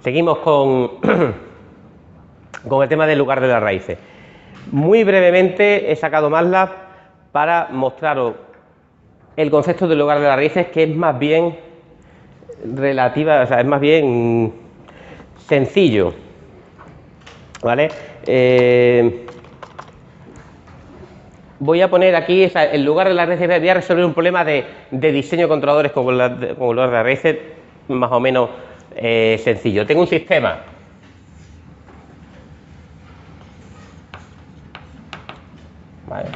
Seguimos con, con el tema del lugar de las raíces. Muy brevemente he sacado MATLAB para mostraros el concepto del lugar de las raíces, que es más bien relativa, o sea, es más bien sencillo, ¿vale? Voy a poner aquí, o sea, el lugar de las raíces, voy a resolver un problema de diseño de controladores con el lugar de las raíces más o menos sencillo. Tengo un sistema. Vale.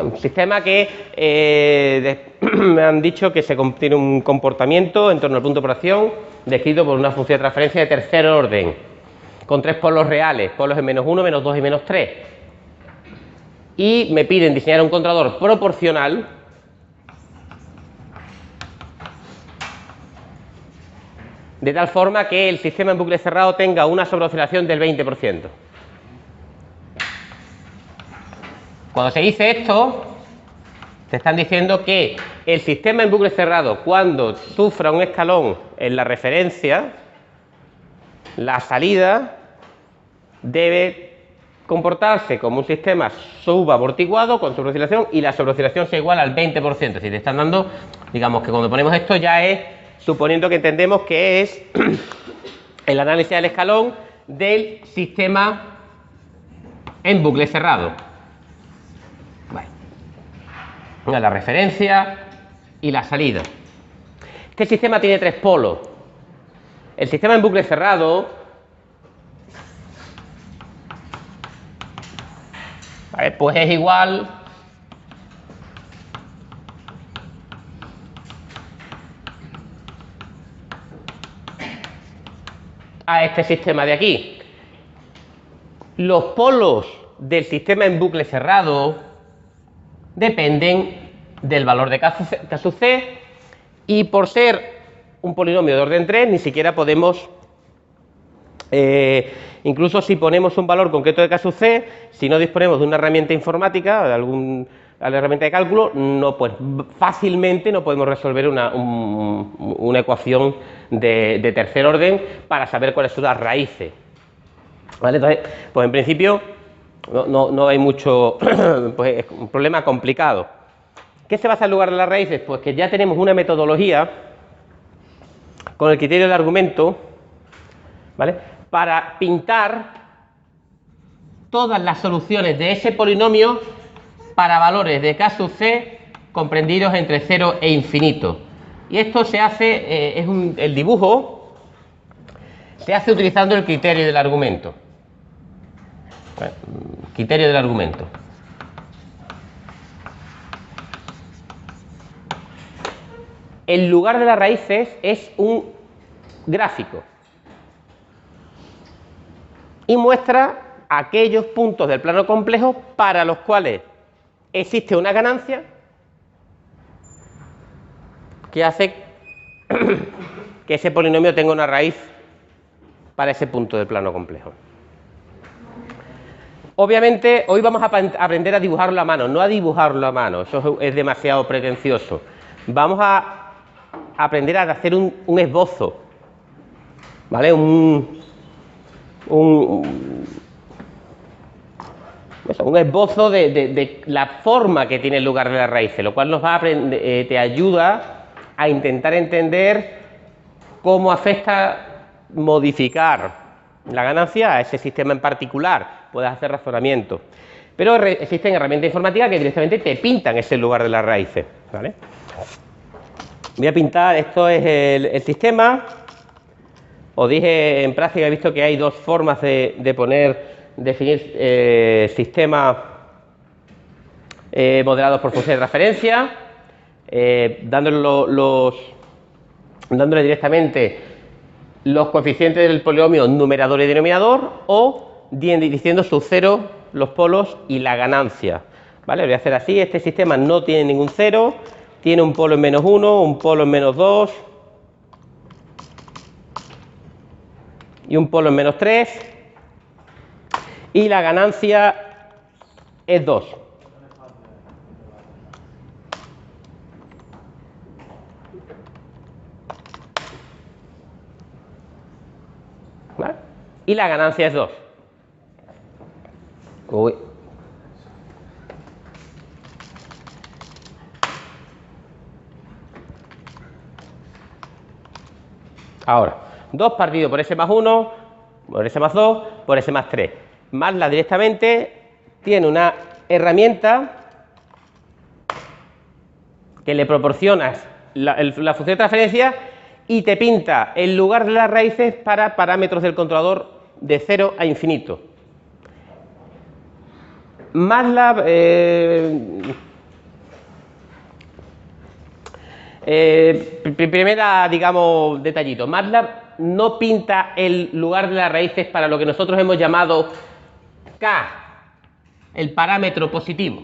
Un sistema que me han dicho que tiene un comportamiento en torno al punto de operación descrito por una función de transferencia de tercer orden, con tres polos reales, polos en -1, -2 y -3. Y me piden diseñar un controlador proporcional de tal forma que el sistema en bucle cerrado tenga una sobreoscilación del 20%. Cuando se dice esto, te están diciendo que el sistema en bucle cerrado, cuando sufra un escalón en la referencia, la salida debe comportarse como un sistema subabortiguado con sobreoscilación y la sobreoscilación sea igual al 20%. Si te están dando, digamos que cuando ponemos esto ya es suponiendo que entendemos que es el análisis del escalón del sistema en bucle cerrado. Bueno, la referencia y la salida. Este sistema tiene tres polos. El sistema en bucle cerrado, ¿vale?, pues es igual a este sistema de aquí. Los polos del sistema en bucle cerrado dependen del valor de K sub C, y por ser un polinomio de orden 3 ni siquiera podemos, incluso si ponemos un valor concreto de K sub C, si no disponemos de una herramienta informática, de alguna herramienta de cálculo, no, pues fácilmente no podemos resolver una ecuación de tercer orden para saber cuáles son las raíces, ¿vale? Entonces, pues en principio no hay mucho, pues es un problema complicado. ¿Qué se basa en lugar de las raíces? Pues que ya tenemos una metodología con el criterio del argumento, ¿vale?, para pintar todas las soluciones de ese polinomio para valores de K sub C comprendidos entre 0 e infinito. Y esto se hace, el dibujo se hace utilizando el criterio del argumento. Criterio del argumento. El lugar de las raíces es un gráfico y muestra aquellos puntos del plano complejo para los cuales existe una ganancia que hace que ese polinomio tenga una raíz para ese punto del plano complejo. Obviamente hoy vamos a aprender a dibujarlo a mano, no a dibujarlo a mano, eso es demasiado pretencioso. Vamos a aprender a hacer un esbozo, ¿vale? Un esbozo de la forma que tiene el lugar de las raíces, lo cual nos va a te ayuda a intentar entender cómo afecta modificar la ganancia a ese sistema en particular. Puedes hacer razonamiento, pero existen herramientas informáticas que directamente te pintan ese lugar de las raíces, ¿vale? Voy a pintar, esto es el sistema. Os dije en práctica, he visto que hay dos formas de definir sistemas modelados por función de transferencia, dándole directamente los coeficientes del polinomio numerador y denominador, o diciendo sus ceros, los polos y la ganancia, ¿vale? Lo voy a hacer así. Este sistema no tiene ningún cero, tiene un polo en -1, un polo en -2 y un polo en -3, y la ganancia es 2. y la ganancia es 2. Uy. Ahora, 2 partido por S más 1, por S más 2, por S más 3. MATLAB directamente tiene una herramienta que le proporcionas la función de transferencia y te pinta el lugar de las raíces para parámetros del controlador de 0 a infinito. MATLAB primera, digamos, detallito. MATLAB no pinta el lugar de las raíces para lo que nosotros hemos llamado K, el parámetro positivo.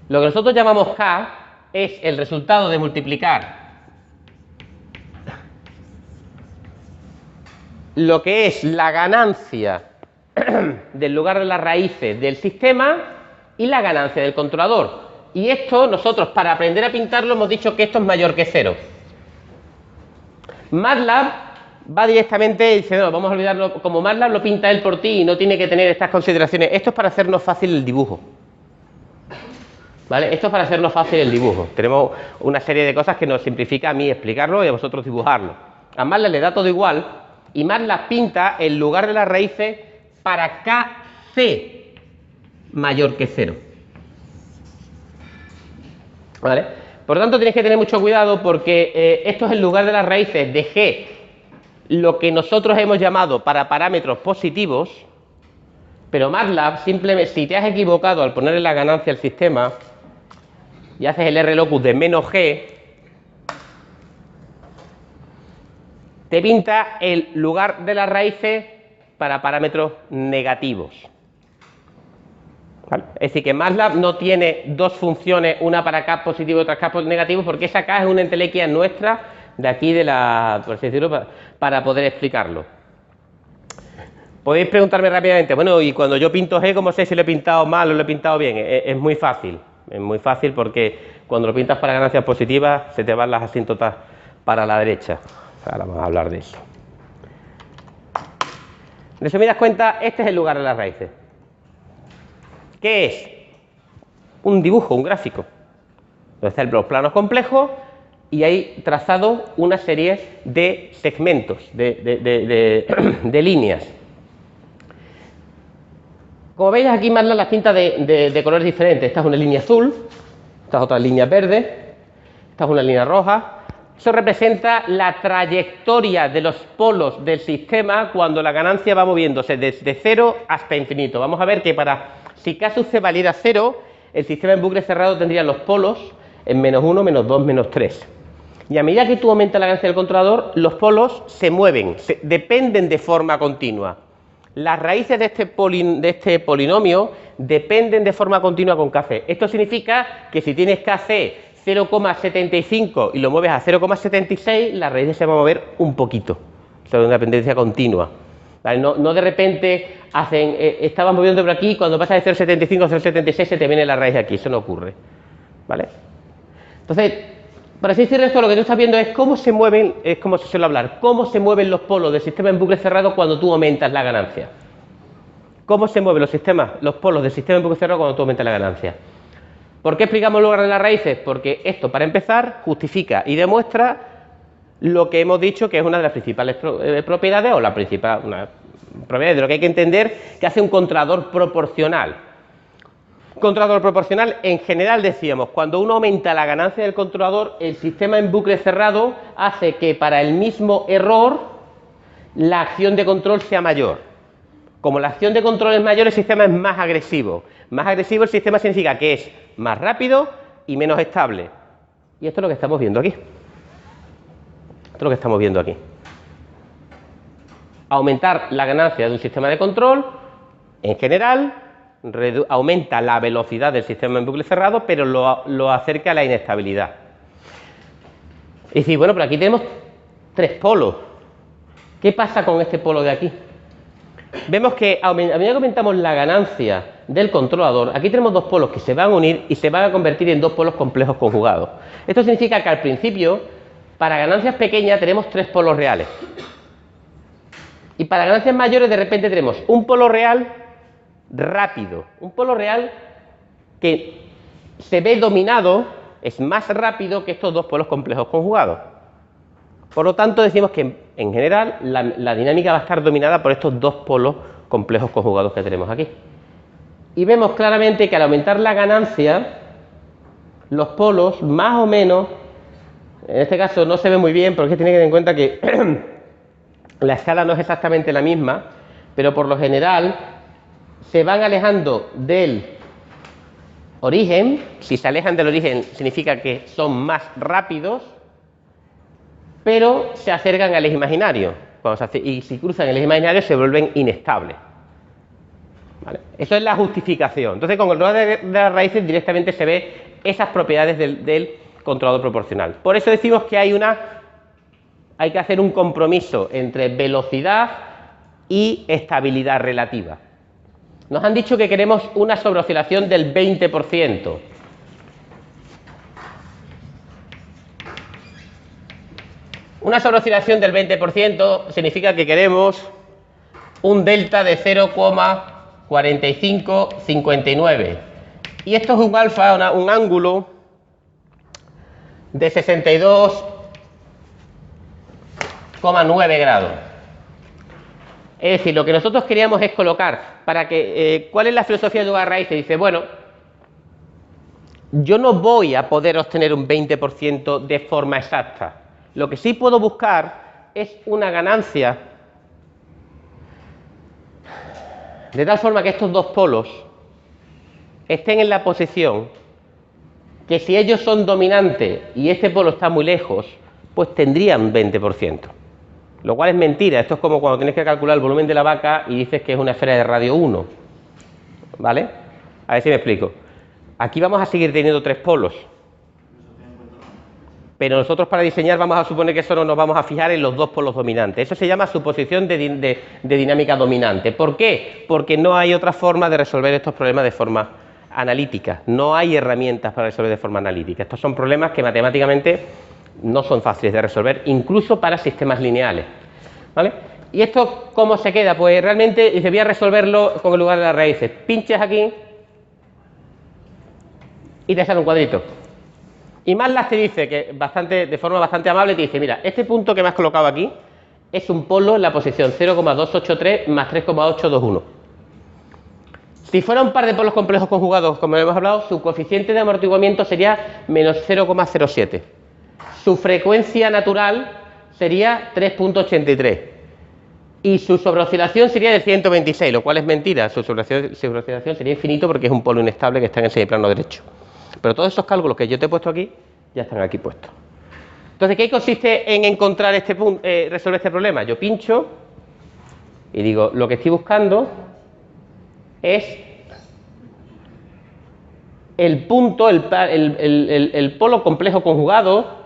Lo que nosotros llamamos K es el resultado de multiplicar lo que es la ganancia del lugar de las raíces del sistema y la ganancia del controlador. Y esto nosotros, para aprender a pintarlo, hemos dicho que esto es mayor que 0. MATLAB va directamente y dice, no, vamos a olvidarlo, como MATLAB lo pinta él por ti y no tiene que tener estas consideraciones. Esto es para hacernos fácil el dibujo. ¿Vale? Esto es para hacernos fácil el dibujo. Tenemos una serie de cosas que nos simplifica a mí explicarlo y a vosotros dibujarlo. A MATLAB le da todo igual y MATLAB pinta el lugar de las raíces para KC mayor que 0. ¿Vale? Por lo tanto, tenéis que tener mucho cuidado porque esto es el lugar de las raíces de G, lo que nosotros hemos llamado para parámetros positivos, pero MATLAB simplemente, si te has equivocado al ponerle la ganancia al sistema y haces el R locus de menos G, te pinta el lugar de las raíces para parámetros negativos. ¿Vale? Es decir, que MATLAB no tiene dos funciones, una para K positivo y otra K negativo, porque esa K es una entelequia nuestra de aquí de la, por así decirlo, para poder explicarlo. Podéis preguntarme rápidamente, bueno, y cuando yo pinto G, ¿cómo sé si lo he pintado mal o lo he pintado bien? Es muy fácil porque cuando lo pintas para ganancias positivas se te van las asíntotas para la derecha. Ahora vamos a hablar de eso. En resumidas cuentas, este es el lugar de las raíces. ¿Qué es? Un dibujo, un gráfico. Donde están los planos complejos y hay trazado una serie de segmentos, de líneas. Como veis aquí MATLAB las pinta de colores diferentes. Esta es una línea azul, esta es otra línea verde, esta es una línea roja. Eso representa la trayectoria de los polos del sistema cuando la ganancia va moviéndose desde 0 hasta infinito. Vamos a ver que si K sub C valiera 0, el sistema en bucle cerrado tendría los polos en menos 1, menos 2, menos 3. Y a medida que tú aumentas la ganancia del controlador, los polos se mueven, dependen de forma continua. Las raíces de este polinomio dependen de forma continua con Kc. Esto significa que si tienes Kc 0,75 y lo mueves a 0,76, las raíces se van a mover un poquito. O sea, una dependencia continua. ¿Vale? No de repente estabas moviendo por aquí y cuando pasas de 0,75 a 0,76 se te viene la raíz aquí. Eso no ocurre. ¿Vale? Entonces, para así decirlo, esto lo que tú estás viendo es cómo se mueven, es como se suele hablar, cómo se mueven los polos del sistema en bucle cerrado cuando tú aumentas la ganancia. ¿Cómo se mueven los polos del sistema en bucle cerrado cuando tú aumentas la ganancia? ¿Por qué explicamos el lugar de las raíces? Porque esto, para empezar, justifica y demuestra lo que hemos dicho que es una de las principales propiedades, o la principal propiedad de lo que hay que entender, que hace un controlador proporcional. Controlador proporcional, en general decíamos, cuando uno aumenta la ganancia del controlador, el sistema en bucle cerrado hace que para el mismo error la acción de control sea mayor. Como la acción de control es mayor, el sistema es más agresivo. Más agresivo el sistema significa que es más rápido y menos estable. Y esto es lo que estamos viendo aquí. Esto es lo que estamos viendo aquí. Aumentar la ganancia de un sistema de control, en general, aumenta la velocidad del sistema en bucle cerrado, pero lo acerca a la inestabilidad. Y decir, bueno, pero aquí tenemos 3 polos. ¿Qué pasa con este polo de aquí? Vemos que a medida que aumentamos la ganancia del controlador, aquí tenemos 2 polos que se van a unir y se van a convertir en 2 polos complejos conjugados. Esto significa que al principio, para ganancias pequeñas, tenemos 3 polos reales. Y para ganancias mayores de repente tenemos un polo real rápido, un polo real que se ve dominado, es más rápido que estos dos polos complejos conjugados. Por lo tanto, decimos que en general la dinámica va a estar dominada por estos dos polos complejos conjugados que tenemos aquí. Y vemos claramente que al aumentar la ganancia, los polos más o menos, en este caso no se ve muy bien porque tiene que tener en cuenta que la escala no es exactamente la misma, pero por lo general se van alejando del origen. Si se alejan del origen significa que son más rápidos, pero se acercan al eje imaginario. Y si cruzan el eje imaginario se vuelven inestables. ¿Vale? Eso es la justificación. Entonces, con el lugar de las raíces directamente se ve esas propiedades del controlador proporcional. Por eso decimos que hay que hacer un compromiso entre velocidad y estabilidad relativa. Nos han dicho que queremos una sobreoscilación del 20%. Una sobreoscilación del 20% significa que queremos un delta de 0,4559. Y esto es un alfa, un ángulo de 62,9 grados. Es decir, lo que nosotros queríamos es colocar para que... ¿cuál es la filosofía de lugar de raíces? Dice, bueno, yo no voy a poder obtener un 20% de forma exacta. Lo que sí puedo buscar es una ganancia de tal forma que estos dos polos estén en la posición que si ellos son dominantes y este polo está muy lejos, pues tendrían un 20%. Lo cual es mentira. Esto es como cuando tienes que calcular el volumen de la vaca y dices que es una esfera de radio 1. ¿Vale? A ver si me explico. Aquí vamos a seguir teniendo tres polos. Pero nosotros para diseñar vamos a suponer que solo nos vamos a fijar en los dos polos dominantes. Eso se llama suposición de dinámica dominante. ¿Por qué? Porque no hay otra forma de resolver estos problemas de forma analítica. No hay herramientas para resolver de forma analítica. Estos son problemas que matemáticamente no son fáciles de resolver, incluso para sistemas lineales. ¿Vale? ¿Y esto cómo se queda? Pues realmente dice, voy a resolverlo con el lugar de las raíces. Pinchas aquí y te sale un cuadrito. Y MATLAB te dice que de forma bastante amable te dice, mira, este punto que me has colocado aquí es un polo en la posición 0,283 más 3,821. Si fuera un par de polos complejos conjugados, como hemos hablado, su coeficiente de amortiguamiento sería menos 0,07. Su frecuencia natural sería 3,83. Y su sobreoscilación sería de 126, lo cual es mentira. Su sobreoscilación sería infinito porque es un polo inestable que está en el semiplano derecho. Pero todos esos cálculos que yo te he puesto aquí, ya están aquí puestos. Entonces, ¿qué consiste en encontrar resolver este problema? Yo pincho y digo, lo que estoy buscando es el punto, el polo complejo conjugado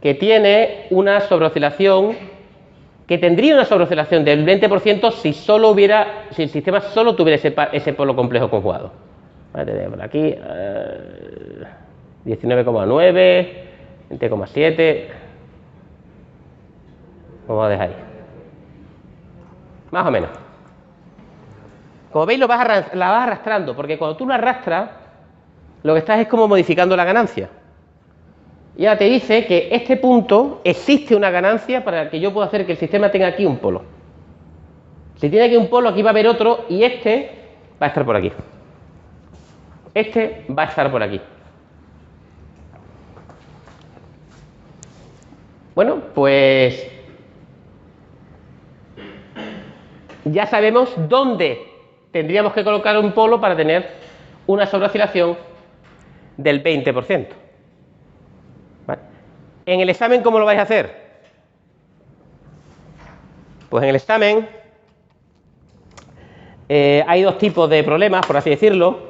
que tiene una sobreoscilación, que tendría una sobreoscilación del 20% si el sistema solo tuviera ese polo complejo conjugado. Vale, tenemos por aquí 19,9, 20,7. Vamos a dejar ahí. Más o menos. Como veis, la vas arrastrando, porque cuando tú lo arrastras, lo que estás es como modificando la ganancia. Y ahora te dice que este punto existe una ganancia para que yo pueda hacer que el sistema tenga aquí un polo. Si tiene aquí un polo, aquí va a haber otro, y este va a estar por aquí. Este va a estar por aquí. Bueno, pues ya sabemos dónde tendríamos que colocar un polo para tener una sobreoscilación del 20%. ¿Vale? En el examen, ¿cómo lo vais a hacer? Pues en el examen hay dos tipos de problemas, por así decirlo.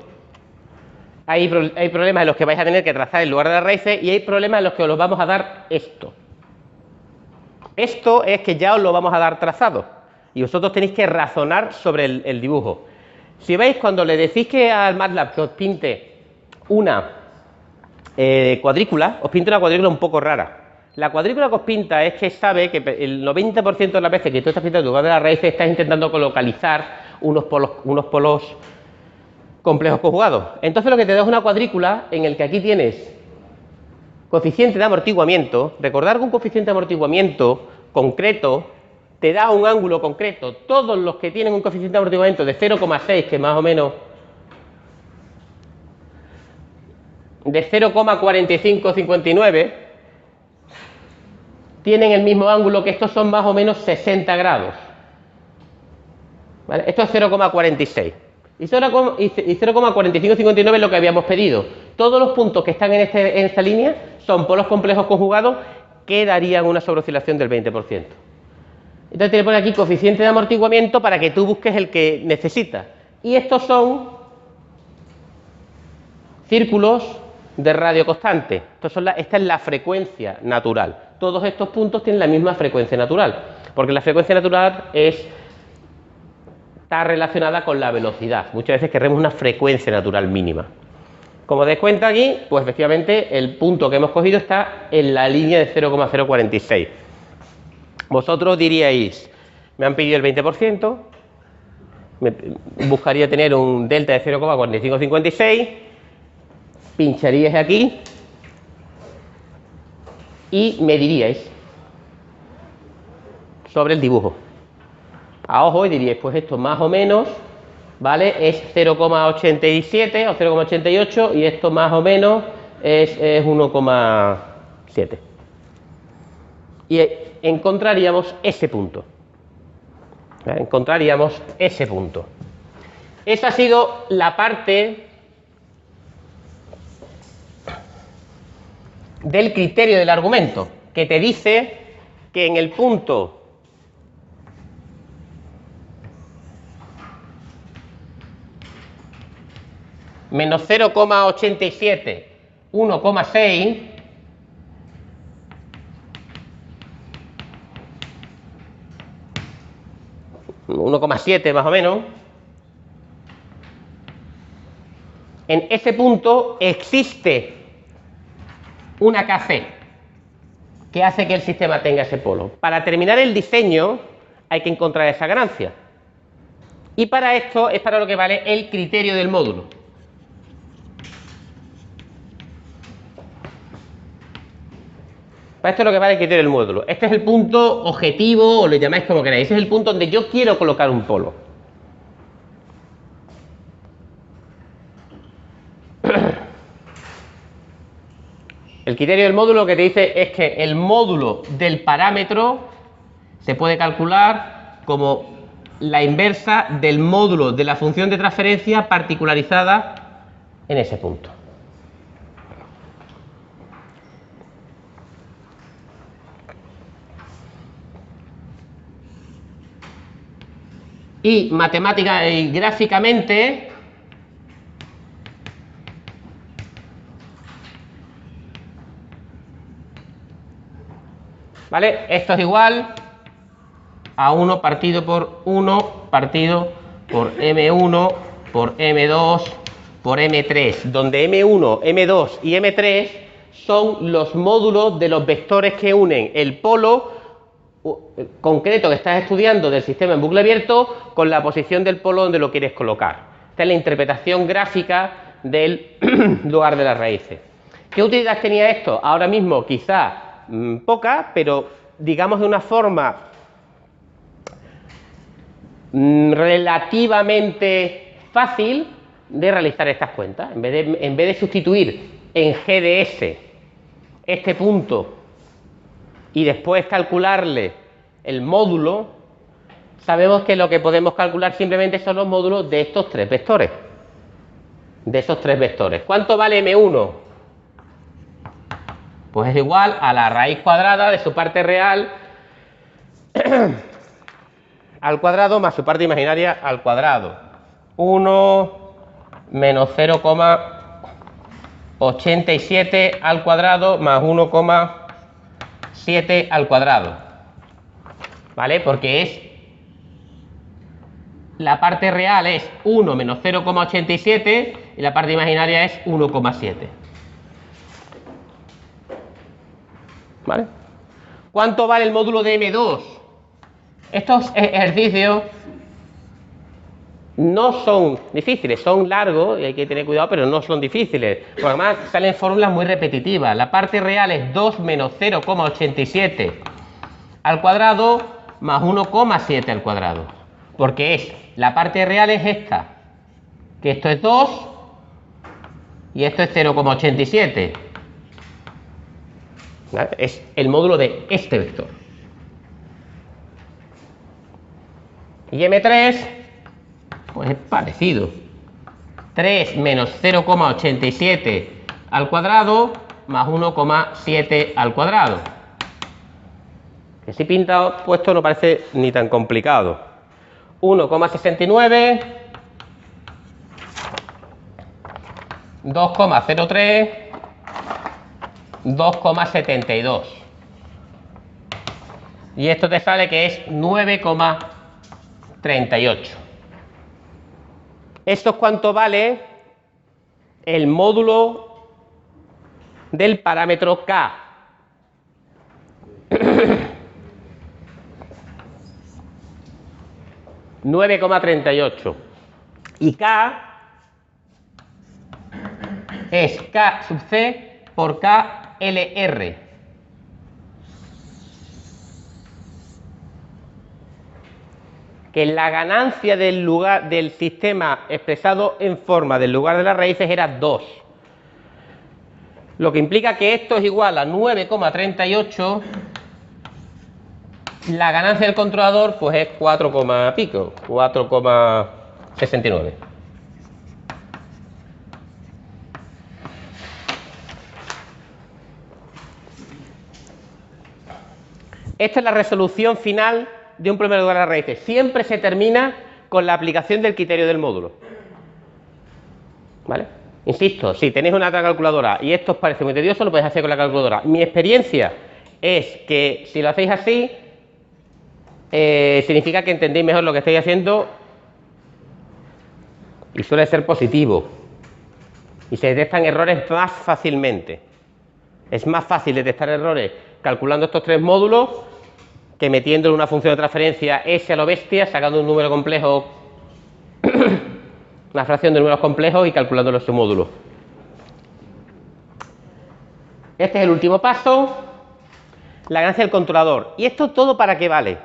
Hay problemas en los que vais a tener que trazar el lugar de las raíces y hay problemas en los que os vamos a dar esto. Esto es que ya os lo vamos a dar trazado y vosotros tenéis que razonar sobre el dibujo. Si veis, cuando le decís que al MATLAB que os pinte una cuadrícula, os pinta una cuadrícula un poco rara. La cuadrícula que os pinta es que sabe que el 90% de las veces que tú estás pintando tu cuadro de la raíz estás intentando localizar unos polos complejos conjugados. Entonces lo que te da es una cuadrícula en el que aquí tienes coeficiente de amortiguamiento. Recordar que un coeficiente de amortiguamiento concreto te da un ángulo concreto. Todos los que tienen un coeficiente de amortiguamiento de 0,6, que más o menos de 0,4559, tienen el mismo ángulo, que estos son más o menos 60 grados. ¿Vale? Esto es 0,46. Y 0,4559 es lo que habíamos pedido. Todos los puntos que están en esta línea son polos complejos conjugados que darían una sobreoscilación del 20%. Entonces te le pone aquí coeficiente de amortiguamiento para que tú busques el que necesitas. Y estos son círculos de radio constante. Esta es la frecuencia natural. Todos estos puntos tienen la misma frecuencia natural, porque la frecuencia natural está relacionada con la velocidad. Muchas veces queremos una frecuencia natural mínima. Como dais cuenta aquí, pues efectivamente el punto que hemos cogido está en la línea de 0,046. Vosotros diríais, me han pedido el 20%, buscaría tener un delta de 0,4556, pincharíais aquí y mediríais sobre el dibujo. A ojo y diríais, pues esto más o menos, ¿vale? Es 0,87 o 0,88 y esto más o menos es 1,7. Y encontraríamos ese punto. ¿Vale? Encontraríamos ese punto. Esa ha sido la parte del criterio del argumento, que te dice que en el punto menos 0,87, 1,6, más o menos, en ese punto existe una KC que hace que el sistema tenga ese polo. Para terminar el diseño hay que encontrar esa ganancia. Y para esto es para lo que vale el criterio del módulo. Para esto es lo que vale el criterio del módulo. Este es el punto objetivo, o lo llamáis como queráis. Este es el punto donde yo quiero colocar un polo. El criterio del módulo lo que te dice es que el módulo del parámetro se puede calcular como la inversa del módulo de la función de transferencia particularizada en ese punto. Y matemática y gráficamente ¿vale? Esto es igual a 1 partido por 1 partido por M1 por M2 por M3, donde M1, M2 y M3 son los módulos de los vectores que unen el polo concreto que estás estudiando del sistema en bucle abierto con la posición del polo donde lo quieres colocar. Esta es la interpretación gráfica del lugar de las raíces. ¿Qué utilidad tenía esto? Ahora mismo quizá poca, pero digamos de una forma relativamente fácil de realizar estas cuentas. En vez de sustituir en GDS este punto y después calcularle el módulo, sabemos que lo que podemos calcular simplemente son los módulos de estos tres vectores. De esos tres vectores. ¿Cuánto vale M1? Pues es igual a la raíz cuadrada de su parte real al cuadrado más su parte imaginaria al cuadrado. 1 menos 0,87 al cuadrado más 1,7 al cuadrado. ¿Vale? Porque es la parte real es 1 menos 0,87 y la parte imaginaria es 1,7. ¿Vale? ¿Cuánto vale el módulo de M2? Estos ejercicios no son difíciles, son largos y hay que tener cuidado, pero no son difíciles. Porque además salen fórmulas muy repetitivas. La parte real es 2 menos 0,87 al cuadrado más 1,7 al cuadrado. Porque la parte real es esta, que esto es 2 y esto es 0,87. ¿Vale? Es el módulo de este vector. Y M3, pues es parecido. 3 menos 0,87 al cuadrado más 1,7 al cuadrado. Que si pintado puesto no parece ni tan complicado. 1,69, 2,03, 2,72. Y esto te sale que es 9,38. ¿Esto es cuánto vale el módulo del parámetro K? 9,38. Y K es K sub C por KLR. Que la ganancia del sistema expresado en forma del lugar de las raíces era 2. Lo que implica que esto es igual a 9,38. La ganancia del controlador pues es 4, pico, 4,69. Esta es la resolución final de un problema de lugar de las raíces. Siempre se termina con la aplicación del criterio del módulo. ¿Vale? Insisto, si tenéis una calculadora y esto os parece muy tedioso, lo podéis hacer con la calculadora. Mi experiencia es que si lo hacéis así, significa que entendéis mejor lo que estáis haciendo y suele ser positivo. Y se detectan errores más fácilmente. Es más fácil detectar errores calculando estos tres módulos que metiendo en una función de transferencia S a lo bestia, sacando un número complejo, una fracción de números complejos y calculando los submódulos. Este es el último paso, la ganancia del controlador. ¿Y esto todo para qué vale?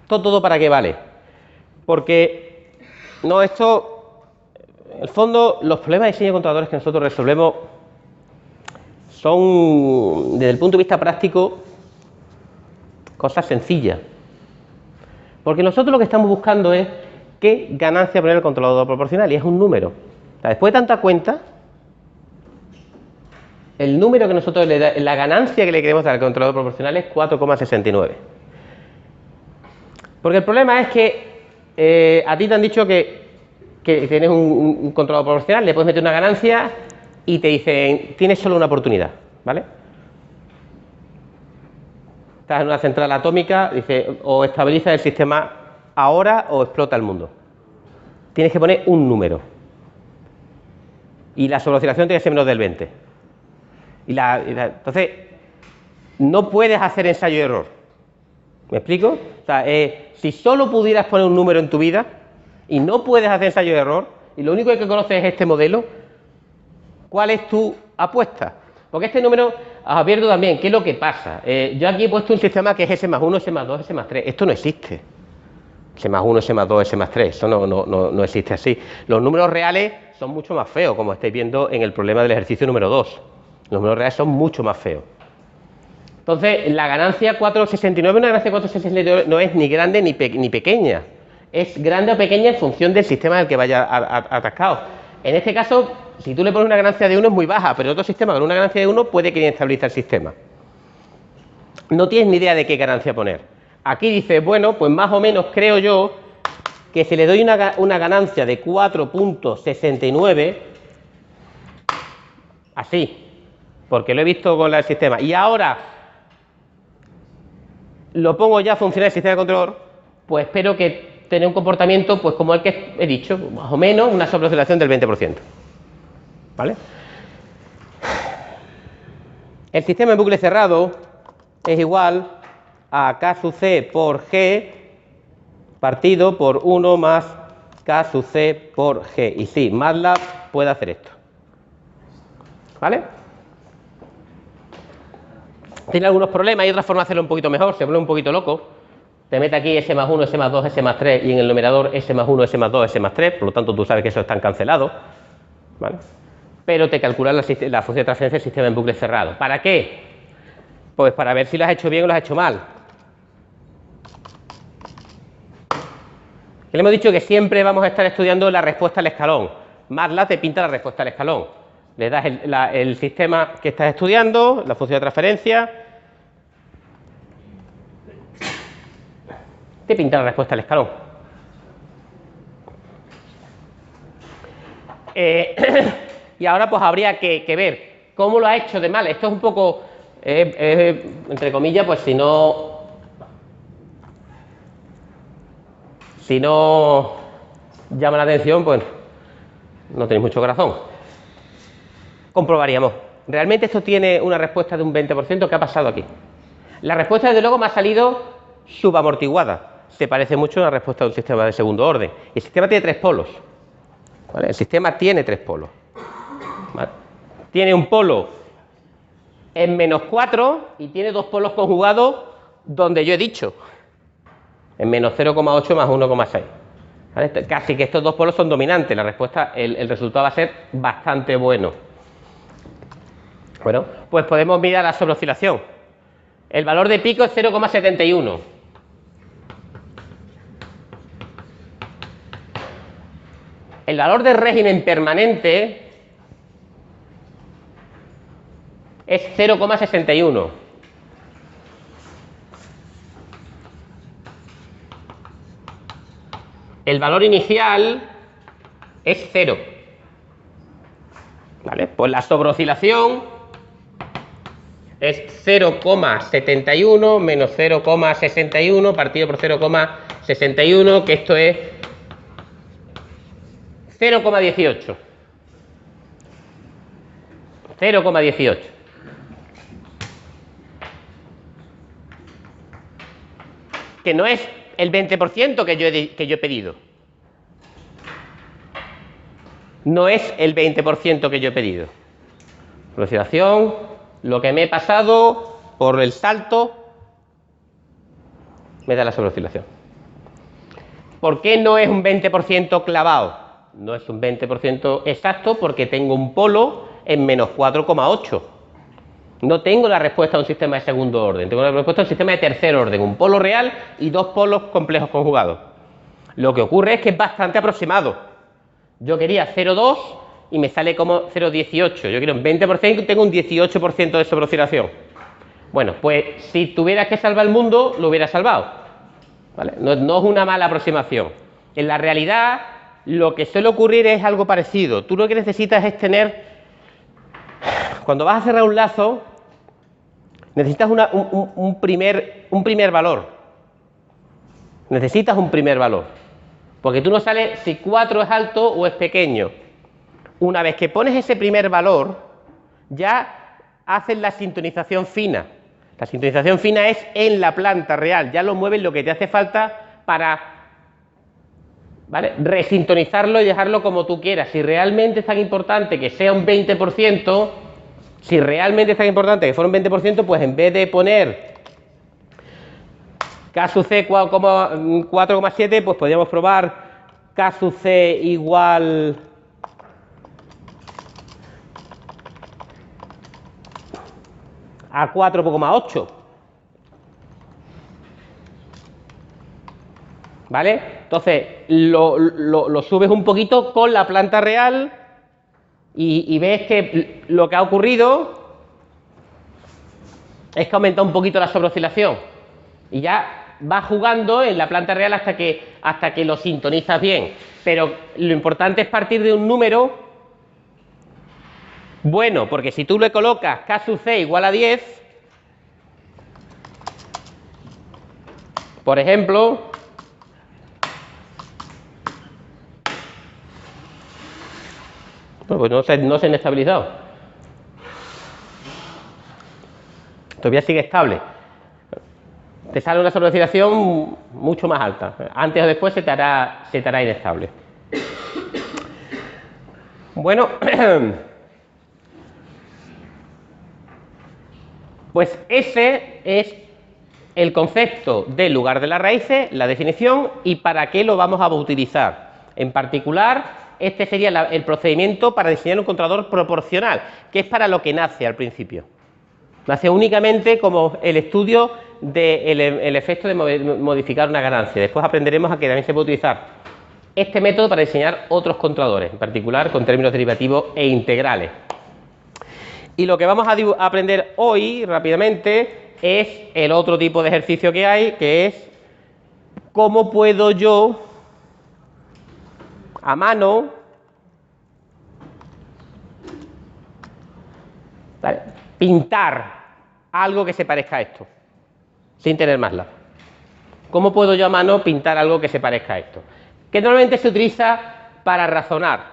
Todo para qué vale. Porque, no, esto, en el fondo, los problemas de diseño de controladores que nosotros resolvemos son, desde el punto de vista práctico, cosas sencillas. Porque nosotros lo que estamos buscando es qué ganancia poner el controlador proporcional, y es un número. O sea, después de tanta cuenta, el número que nosotros le da, la ganancia que le queremos dar al controlador proporcional es 4,69. Porque el problema es que a ti te han dicho que tienes un controlador proporcional, le puedes meter una ganancia y te dicen, tienes solo una oportunidad, ¿vale? Estás en una central atómica, dice, o estabiliza el sistema ahora o explota el mundo. Tienes que poner un número. Y la sobreoscilación tiene que ser menos del 20. Entonces, no puedes hacer ensayo y error. ¿Me explico? O sea, si solo pudieras poner un número en tu vida y no puedes hacer ensayo y error, y lo único que conoces es este modelo, ¿cuál es tu apuesta? Porque este número os advierto también, ¿qué es lo que pasa? Yo aquí he puesto un sistema que es S más 1, S más 2, S más 3. Esto no existe. S más 1, S más 2, S más 3. Eso no existe así. Los números reales son mucho más feos, como estáis viendo en el problema del ejercicio número 2. Los números reales son mucho más feos. Entonces, la ganancia 4,69, una ganancia 4,69 no es ni grande ni pequeña. Es grande o pequeña en función del sistema del que vaya atascado. En este caso, si tú le pones una ganancia de 1 es muy baja, pero en otro sistema con una ganancia de 1 puede que inestabilice el sistema. No tienes ni idea de qué ganancia poner. Aquí dices, bueno, pues más o menos creo yo que si le doy una ganancia de 4,69, así, porque lo he visto con el sistema, y ahora lo pongo ya a funcionar el sistema de control, pues espero que tenga un comportamiento pues como el que he dicho, más o menos una sobreoscilación del 20%. ¿Vale? El sistema en bucle cerrado es igual a K sub C por G partido por 1 más K sub C por G. Y sí, MATLAB puede hacer esto. ¿Vale? Tiene algunos problemas, hay otra forma de hacerlo un poquito mejor, se vuelve un poquito loco. Te mete aquí S más 1, S más 2, S más 3 y en el numerador S más 1, S más 2, S más 3, por lo tanto tú sabes que eso están cancelados. ¿Vale? Pero te calcula la función de transferencia del sistema en bucle cerrado. ¿Para qué? Pues para ver si lo has hecho bien o lo has hecho mal. Le hemos dicho que siempre vamos a estar estudiando la respuesta al escalón. MATLAB te pinta la respuesta al escalón. Le das el sistema que estás estudiando, la función de transferencia, te pinta la respuesta al escalón. Y ahora pues habría que ver cómo lo ha hecho de mal. Esto es un poco, entre comillas, pues si no llama la atención, pues no tenéis mucho corazón. Comprobaríamos. ¿Realmente esto tiene una respuesta de un 20%? ¿Qué ha pasado aquí? La respuesta, desde luego, me ha salido subamortiguada. Se parece mucho a la respuesta de un sistema de segundo orden. El sistema tiene 3 polos. ¿Vale? El sistema tiene 3 polos. ¿Vale? Tiene un polo en -4 y tiene 2 polos conjugados donde yo he dicho. En -0,8 más 1,6. ¿Vale? Casi que estos 2 polos son dominantes. La respuesta, el resultado va a ser bastante bueno. Bueno, pues podemos mirar la sobreoscilación. El valor de pico es 0,71. El valor de régimen permanente es 0,61. El valor inicial es 0. ¿Vale? Pues la sobreoscilación es 0,71 menos 0,61 partido por 0,61, que esto es 0,18. 0,18. Que no es el 20% que yo he pedido. No es el 20% que yo he pedido. Oscilación, lo que me he pasado por el salto, me da la sobreoscilación. ¿Por qué no es un 20% clavado? No es un 20% exacto porque tengo un polo en -4,8. No tengo la respuesta a un sistema de segundo orden, tengo la respuesta a un sistema de tercer orden, un polo real y 2 polos complejos conjugados. Lo que ocurre es que es bastante aproximado. Yo quería 0,2 y me sale como 0,18. Yo quiero un 20% y tengo un 18% de sobreoscilación. Bueno, pues si tuvieras que salvar el mundo, lo hubieras salvado. ¿Vale? No es una mala aproximación. En la realidad, lo que suele ocurrir es algo parecido. Tú lo que necesitas es tener, cuando vas a cerrar un lazo, necesitas un primer valor. Necesitas un primer valor. Porque tú no sabes si 4 es alto o es pequeño. Una vez que pones ese primer valor, ya haces la sintonización fina. La sintonización fina es en la planta real. Ya lo mueves lo que te hace falta para, ¿vale?, resintonizarlo y dejarlo como tú quieras. Si realmente es tan importante que sea un 20%, si realmente es tan importante que fuera un 20%, pues en vez de poner K sub C 4,7, pues podríamos probar K sub C igual a 4,8. ¿Vale? Entonces lo subes un poquito con la planta real y ves que lo que ha ocurrido es que aumenta un poquito la sobreoscilación. Y ya vas jugando en la planta real hasta que lo sintonizas bien. Pero lo importante es partir de un número bueno, porque si tú le colocas K sub C igual a 10, por ejemplo, pues no se han estabilizado. Todavía sigue estable. te sale una sobreoscilación mucho más alta. Antes o después se te hará inestable. Bueno, pues ese es el concepto del lugar de las raíces, la definición y para qué lo vamos a utilizar. En particular, este sería el procedimiento para diseñar un controlador proporcional, que es para lo que nace al principio. Nace únicamente como el estudio del efecto de modificar una ganancia. Después aprenderemos a que también se puede utilizar este método para diseñar otros controladores, en particular con términos derivativos e integrales. Y lo que vamos a aprender hoy rápidamente es el otro tipo de ejercicio que hay, que es cómo puedo yo a mano, ¿vale?, pintar algo que se parezca a esto, sin tener MATLAB. ¿Cómo puedo yo a mano pintar algo que se parezca a esto? Que normalmente se utiliza para razonar,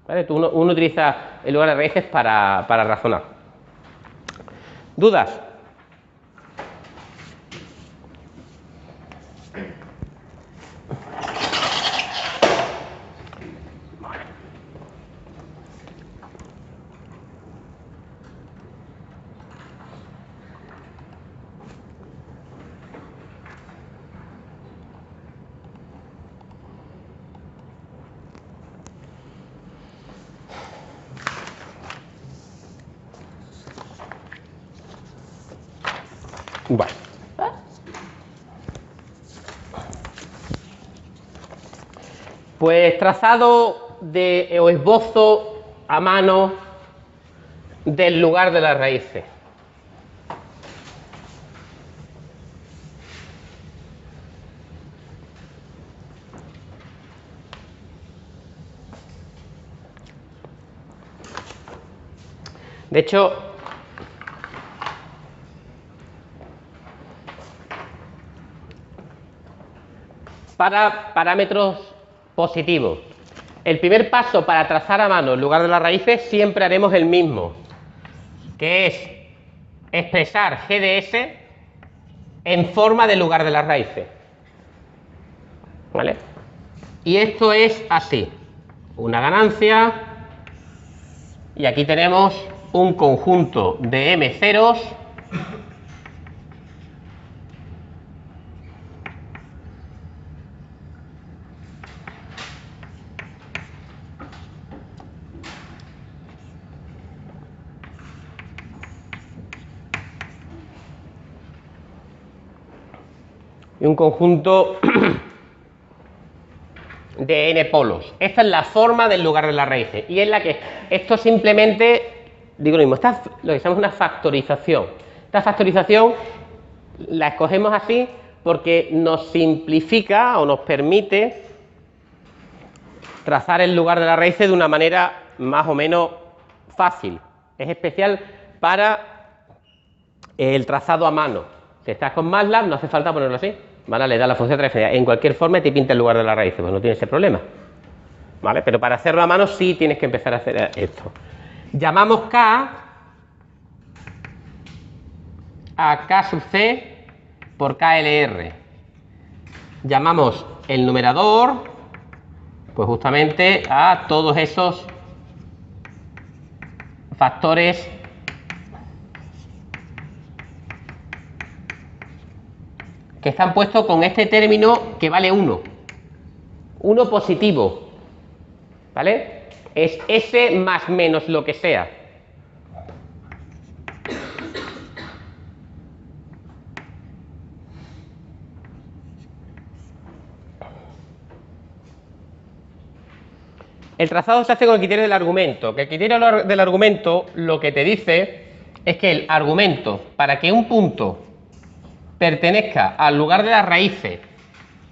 ¿vale? Uno utiliza el lugar de raíces para razonar. ¿Dudas? Bueno. Pues trazado o esbozo a mano del lugar de las raíces. De hecho, para parámetros positivos, el primer paso para trazar a mano el lugar de las raíces siempre haremos el mismo, que es expresar g de s en forma de lugar de las raíces, ¿vale? Y esto es así, una ganancia, y aquí tenemos un conjunto de m ceros y un conjunto de n polos. Esta es la forma del lugar de las raíces y es la que esto simplemente, digo lo mismo, esta lo que llamamos una factorización. Esta factorización la escogemos así porque nos simplifica o nos permite trazar el lugar de las raíces de una manera más o menos fácil. Es especial para el trazado a mano. Si estás con MATLAB no hace falta ponerlo así, ¿vale? Le da la función de referencia. En cualquier forma te pinta el lugar de las raíces, pues no tiene ese problema, ¿vale? Pero para hacerlo a mano sí tienes que empezar a hacer esto. Llamamos K a K sub C por KLR. Llamamos el numerador, pues justamente a todos esos factores que están puestos con este término que vale 1. 1 positivo, ¿vale? Es S más menos lo que sea. El trazado se hace con el criterio del argumento, que el criterio del argumento lo que te dice es que el argumento, para que un punto pertenezca al lugar de las raíces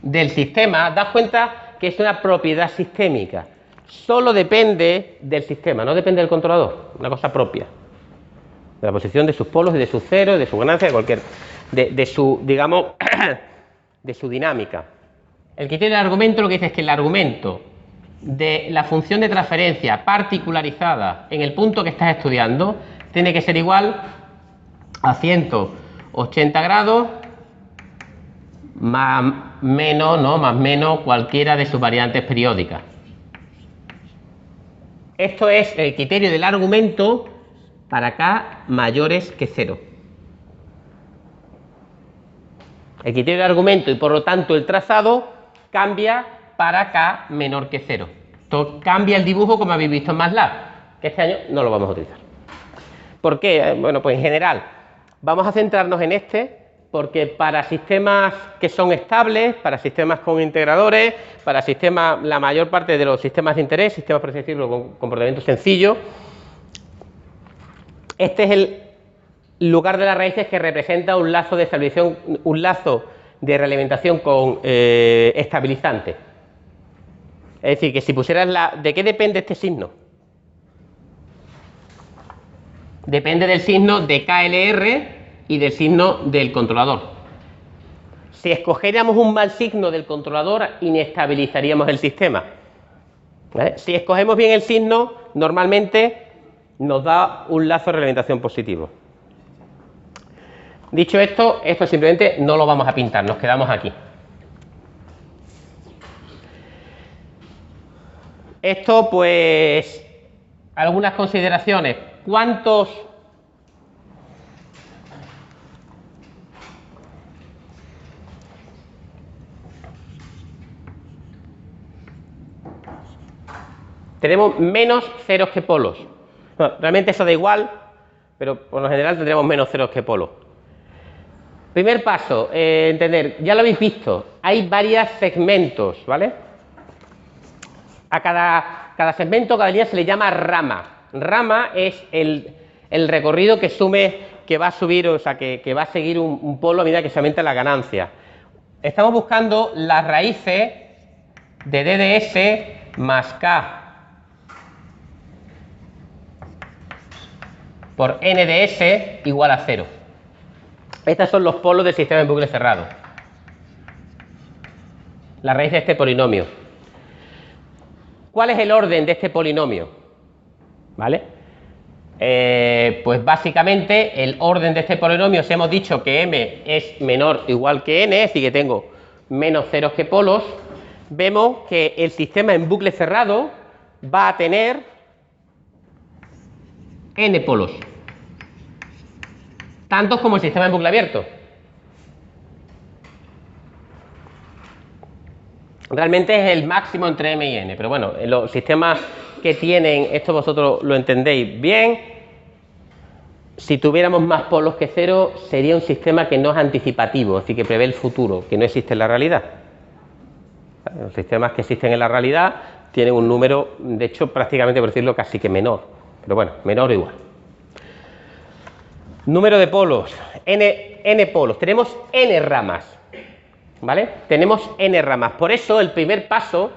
del sistema, das cuenta que es una propiedad sistémica. Solo depende del sistema, no depende del controlador, una cosa propia. De la posición de sus polos y de sus ceros, de su ganancia, de cualquier. De su, digamos, de su dinámica. El criterio del argumento lo que dice es que el argumento de la función de transferencia particularizada en el punto que estás estudiando tiene que ser igual a 180 grados más menos, ¿no? Más menos cualquiera de sus variantes periódicas. Esto es el criterio del argumento para k mayores que 0. El criterio del argumento y por lo tanto el trazado cambia para k menor que 0. Esto cambia el dibujo como habéis visto en MATLAB, que este año no lo vamos a utilizar. ¿Por qué? Bueno, pues en general vamos a centrarnos en este, porque para sistemas que son estables, para sistemas con integradores, para sistemas, la mayor parte de los sistemas de interés, sistemas, por así decirlo, con comportamiento sencillo, este es el lugar de las raíces que representa un lazo de estabilización, un lazo de realimentación con estabilizante. Es decir, que si pusieras ¿de qué depende este signo? Depende del signo de KLR y del signo del controlador. Si escogiéramos un mal signo del controlador, inestabilizaríamos el sistema. ¿Vale? Si escogemos bien el signo, normalmente nos da un lazo de realimentación positivo. Dicho esto, esto simplemente no lo vamos a pintar, nos quedamos aquí. Esto, pues, algunas consideraciones. ¿Cuántos tenemos menos ceros que polos? No, realmente eso da igual, pero por lo general tendremos menos ceros que polos. Primer paso, entender, ya lo habéis visto, hay varios segmentos, ¿vale? A cada segmento, cada línea se le llama rama. Rama es el recorrido que va a subir, o sea, que va a seguir un polo a medida que se aumenta la ganancia. Estamos buscando las raíces de DDS más K por NDS igual a 0. Estos son los polos del sistema en bucle cerrado. La raíz de este polinomio. ¿Cuál es el orden de este polinomio? ¿Vale? Pues básicamente el orden de este polinomio, si hemos dicho que m es menor o igual que n, es decir, que tengo menos ceros que polos, vemos que el sistema en bucle cerrado va a tener n polos, tantos como el sistema en bucle abierto. Realmente es el máximo entre m y n, pero bueno, en los sistemas que tienen, esto vosotros lo entendéis bien, si tuviéramos más polos que 0, sería un sistema que no es anticipativo, es decir, que prevé el futuro, que no existe en la realidad. Los sistemas que existen en la realidad tienen un número, de hecho, prácticamente, por decirlo, casi que menor, pero bueno, menor o igual. Número de polos, n polos, tenemos n ramas, ¿vale? Tenemos n ramas, por eso el primer paso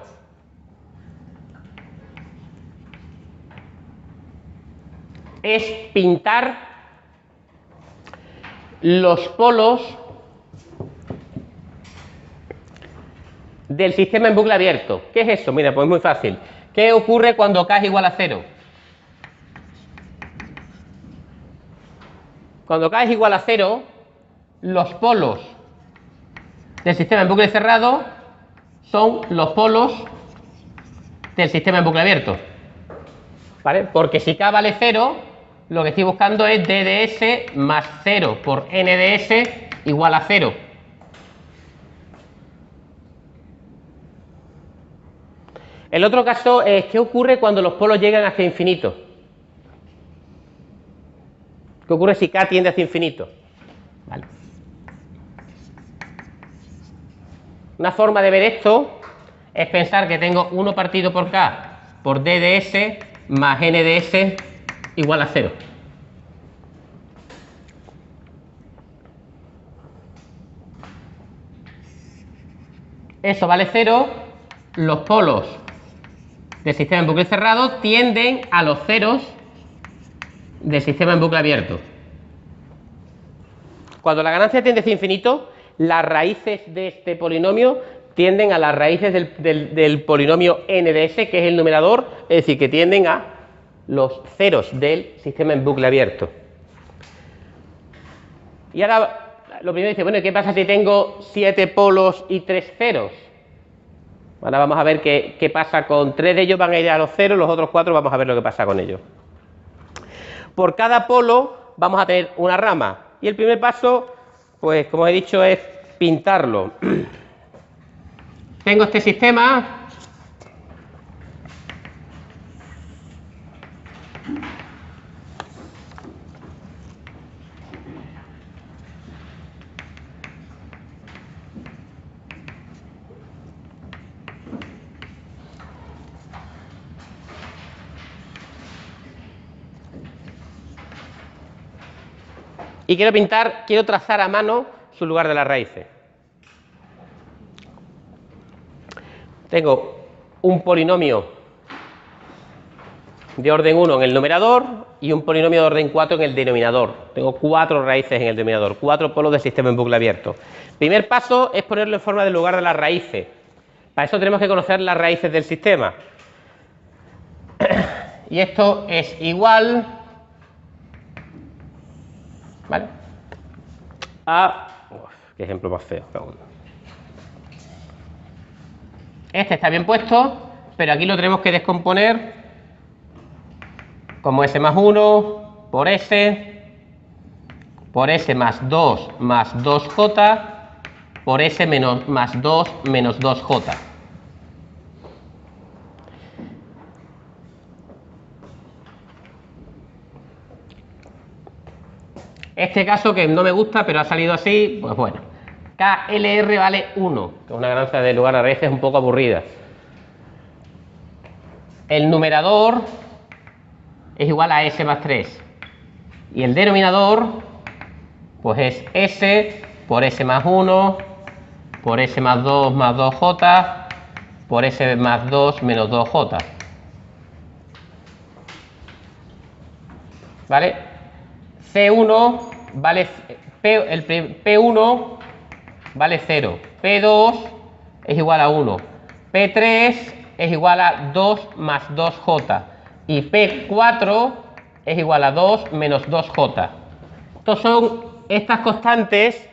es pintar los polos del sistema en bucle abierto. ¿Qué es eso? Mira, pues muy fácil. ¿Qué ocurre cuando k es igual a 0? Cuando k es igual a 0, los polos del sistema en bucle cerrado son los polos del sistema en bucle abierto. ¿Vale? Porque si k vale 0, lo que estoy buscando es DDS más 0 por NDS igual a 0. El otro caso es ¿qué ocurre cuando los polos llegan hacia infinito? ¿Qué ocurre si k tiende hacia infinito? Vale. Una forma de ver esto es pensar que tengo 1 partido por k por DDS más NDS igual a 0. Eso vale 0. Los polos del sistema en bucle cerrado tienden a los ceros del sistema en bucle abierto. Cuando la ganancia tiende hacia infinito, las raíces de este polinomio tienden a las raíces del polinomio NDS, que es el numerador, es decir, que tienden a los ceros del sistema en bucle abierto. Y ahora lo primero dice, bueno, ¿qué pasa si tengo 7 polos y 3 ceros? Ahora vamos a ver qué pasa con 3 de ellos, van a ir a los ceros, los otros 4 vamos a ver lo que pasa con ellos. Por cada polo vamos a tener una rama. Y el primer paso, pues como he dicho, es pintarlo. Tengo este sistema. Y quiero trazar a mano su lugar de las raíces. Tengo un polinomio de orden 1 en el numerador y un polinomio de orden 4 en el denominador. Tengo 4 raíces en el denominador, 4 polos del sistema en bucle abierto. Primer paso es ponerlo en forma de lugar de las raíces. Para eso tenemos que conocer las raíces del sistema. Y esto es igual, ¿vale?, a... qué ejemplo más feo. Este está bien puesto, pero aquí lo tenemos que descomponer como S más 1 por S más 2 más 2J por S más 2 menos 2J. Este caso que no me gusta, pero ha salido así, pues bueno. KLR vale 1, que es una ganancia de lugar a raíces un poco aburrida. El numerador es igual a S más 3. Y el denominador, pues es S por S más 1, por S más 2 más 2J, por S más 2 menos 2J. ¿Vale? C1 vale, P1 vale 0, P2 es igual a 1, P3 es igual a 2 más 2J y P4 es igual a 2 menos 2J. Estos son estas constantes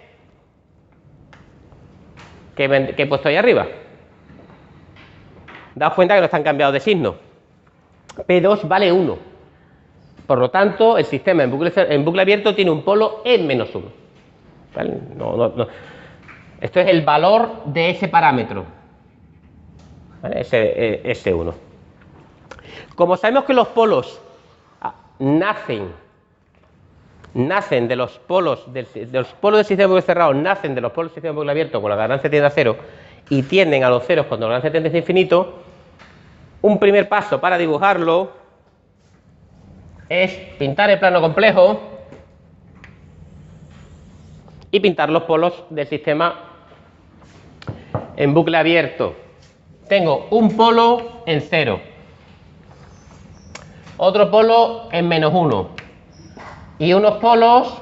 que he puesto ahí arriba. Daos cuenta que no están cambiados de signo. P2 vale 1. Por lo tanto, el sistema en bucle abierto tiene un polo en menos 1. ¿Vale? No. Esto es el valor de ese parámetro. ¿Vale? S1. Como sabemos que los polos nacen de los polos del sistema de bucle cerrado, nacen de los polos del sistema de bucle abierto con la ganancia tiende a 0 y tienden a los ceros cuando la ganancia tiende a infinito, un primer paso para dibujarlo es pintar el plano complejo y pintar los polos del sistema en bucle abierto. Tengo un polo en 0, otro polo en menos 1 y unos polos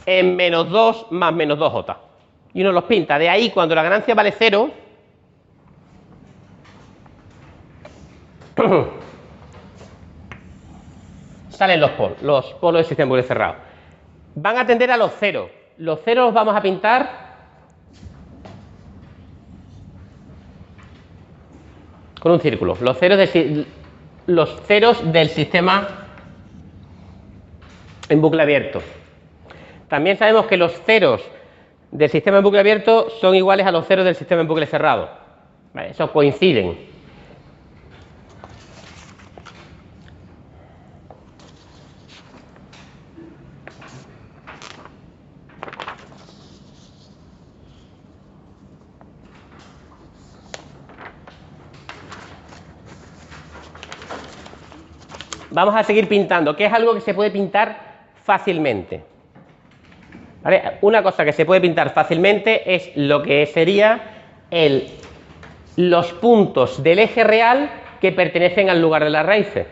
en menos 2 más menos 2J. Y uno los pinta. De ahí, cuando la ganancia vale 0, salen los polos del sistema bucle cerrado. Van a tender a los ceros. Los ceros los vamos a pintar con un círculo. Los ceros del sistema en bucle abierto. También sabemos que los ceros del sistema en bucle abierto son iguales a los ceros del sistema en bucle cerrado. ¿Vale? Esos coinciden. Vamos a seguir pintando, que es algo que se puede pintar fácilmente. ¿Vale? Una cosa que se puede pintar fácilmente es lo que sería los puntos del eje real que pertenecen al lugar de las raíces.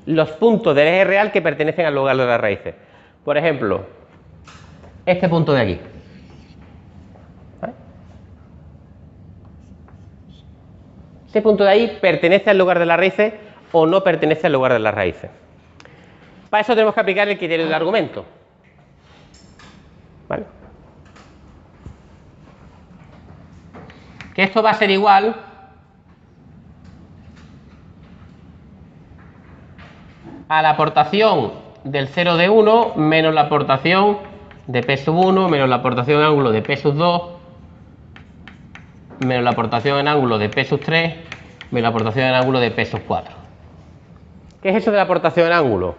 Los puntos del eje real que pertenecen al lugar de las raíces. Por ejemplo, este punto de aquí. ¿Vale? Este punto de ahí pertenece al lugar de las raíces o no pertenece al lugar de las raíces. Para eso tenemos que aplicar el criterio del argumento. ¿Vale? Que esto va a ser igual a la aportación del 0 de 1 menos la aportación de P sub 1 menos la aportación en ángulo de P sub 2 menos la aportación en ángulo de P sub 3 menos la aportación en ángulo de P sub 4. ¿Qué es eso de la aportación en ángulo?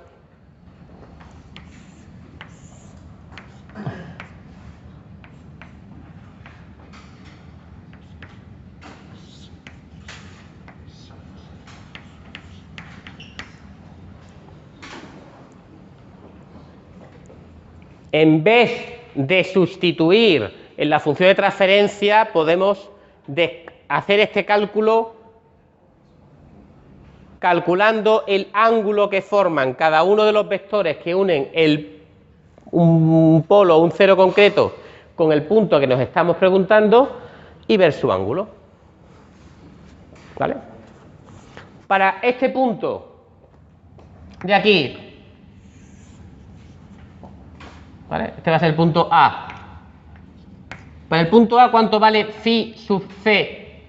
En vez de sustituir en la función de transferencia, podemos hacer este cálculo calculando el ángulo que forman cada uno de los vectores que unen un polo o un cero concreto con el punto que nos estamos preguntando y ver su ángulo. ¿Vale? Para este punto de aquí, ¿vale? Este va a ser el punto A. Para el punto A, ¿cuánto vale phi sub c?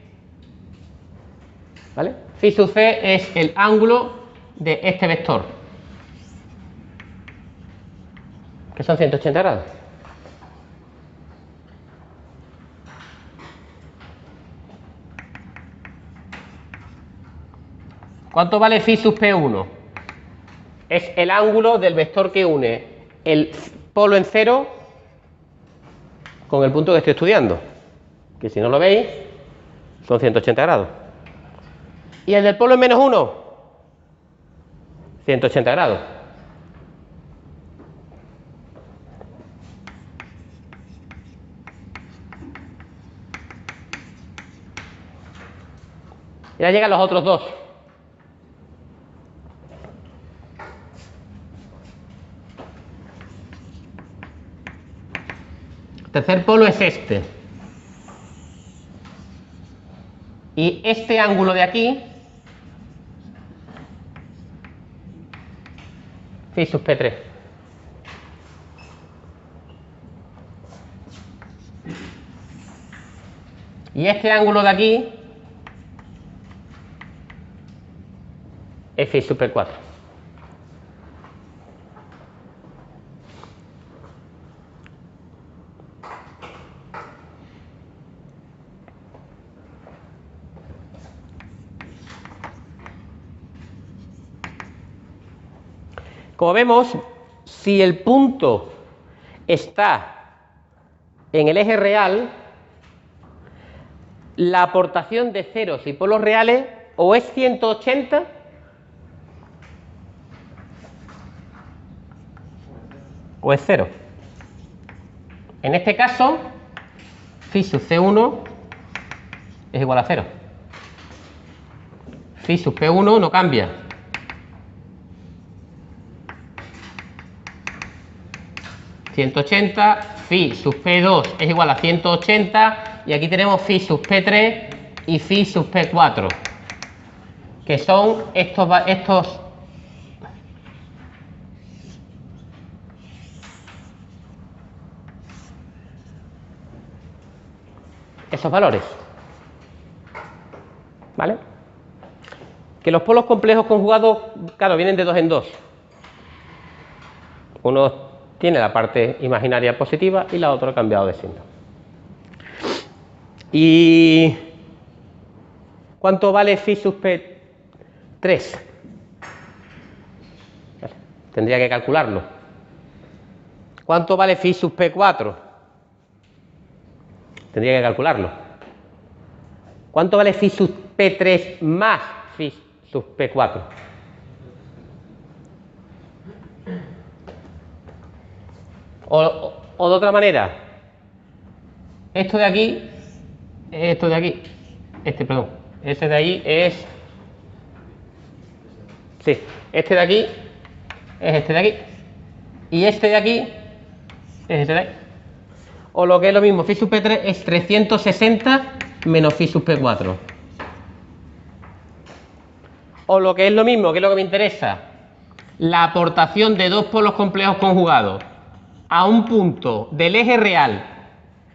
¿Vale? Phi sub c es el ángulo de este vector, que son 180 grados. ¿Cuánto vale phi sub p1? Es el ángulo del vector que une el polo en cero con el punto que estoy estudiando, que si no lo veis son 180 grados. ¿Y el del polo en menos 1? 180 grados. Y ahora llegan los otros dos. El tercer polo es este. Y este ángulo de aquí, phi sub P3. Y este ángulo de aquí es phi sub P4. Como vemos, si el punto está en el eje real, la aportación de ceros y polos reales o es 180 o es 0. En este caso, phi sub C1 es igual a 0. Phi sub P1 no cambia. ...180, phi sub P2 es igual a 180... y aquí tenemos phi sub P3 y phi sub P4, que son estos esos valores. ¿Vale? Que los polos complejos conjugados, claro, vienen de dos en dos. Uno tiene la parte imaginaria positiva y la otra ha cambiado de signo. ¿Y cuánto vale phi sub P3? Vale, tendría que calcularlo. ¿Cuánto vale phi sub P4? Tendría que calcularlo. ¿Cuánto vale phi sub P3 más phi sub P4? O de otra manera, esto de aquí, este de ahí es, sí, este de aquí es este de aquí, y este de aquí es este de aquí. O lo que es lo mismo, phi sub P3 es 360 menos phi sub P4. O lo que es lo mismo, que es lo que me interesa, la aportación de dos polos complejos conjugados a un punto del eje real,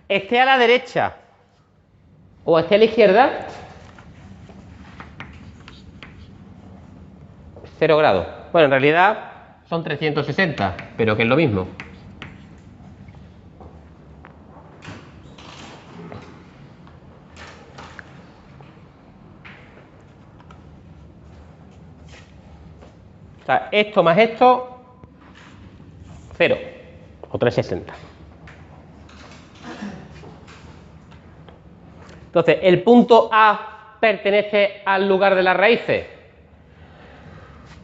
esté a la derecha o esté a la izquierda, 0 grados. Bueno, en realidad son 360, pero que es lo mismo. O sea, esto más esto, 0 o 360. Entonces, el punto A pertenece al lugar de las raíces.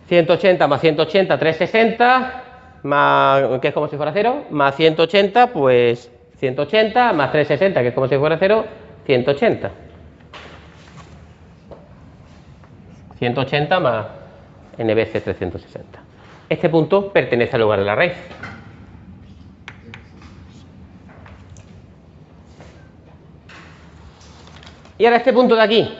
180 más 180, 360, más, que es como si fuera 0, más 180, pues 180, más 360, que es como si fuera 0, 180. 180 más n veces 360. Este punto pertenece al lugar de la raíz. Y ahora este punto de aquí,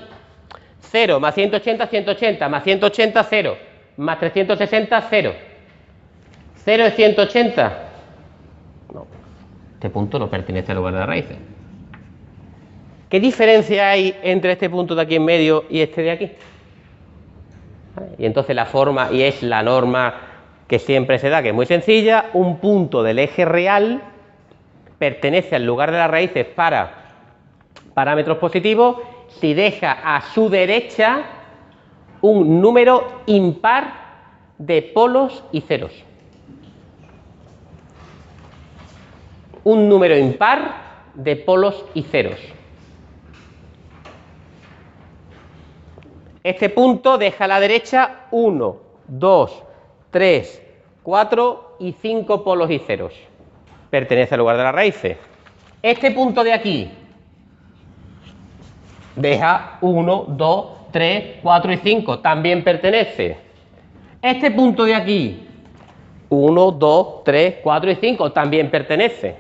0 más 180, 180, más 180, 0, más 360, 0. 0 es 180. No, este punto no pertenece al lugar de la raíz. ¿Qué diferencia hay entre este punto de aquí en medio y este de aquí? Y entonces la forma, y es la norma que siempre se da, que es muy sencilla, un punto del eje real pertenece al lugar de las raíces para parámetros positivos si deja a su derecha un número impar de polos y ceros. Un número impar de polos y ceros. Este punto deja a la derecha 1, 2, 3, 4 y 5 polos y ceros. Pertenece al lugar de las raíces. Este punto de aquí deja 1, 2, 3, 4 y 5. También pertenece. Este punto de aquí, 1, 2, 3, 4 y 5. También pertenece.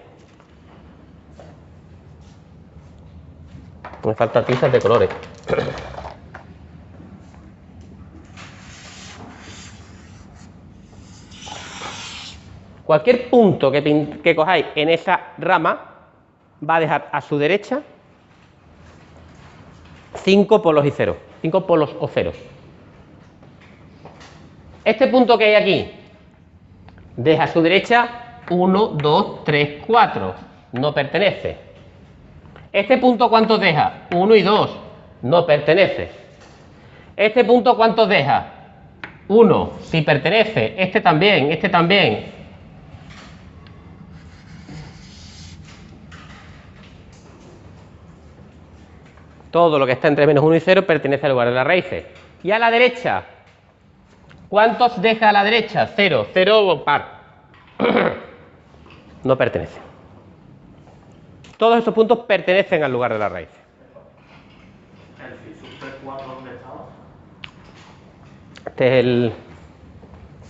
Me faltan tizas de colores. Cualquier punto que cojáis en esa rama va a dejar a su derecha 5 polos y ceros. 5 polos o ceros. Este punto que hay aquí deja a su derecha 1, 2, 3, 4. No pertenece. Este punto, ¿cuántos deja? 1 y 2. No pertenece. Este punto, ¿cuántos deja? 1. Sí pertenece. Este también. Este también. Todo lo que está entre menos 1 y 0 pertenece al lugar de las raíces. Y a la derecha, ¿cuántos deja a la derecha? 0. 0 par. No pertenece. Todos estos puntos pertenecen al lugar de las raíces. ¿El Fisur 4 dónde estaba? Este es el...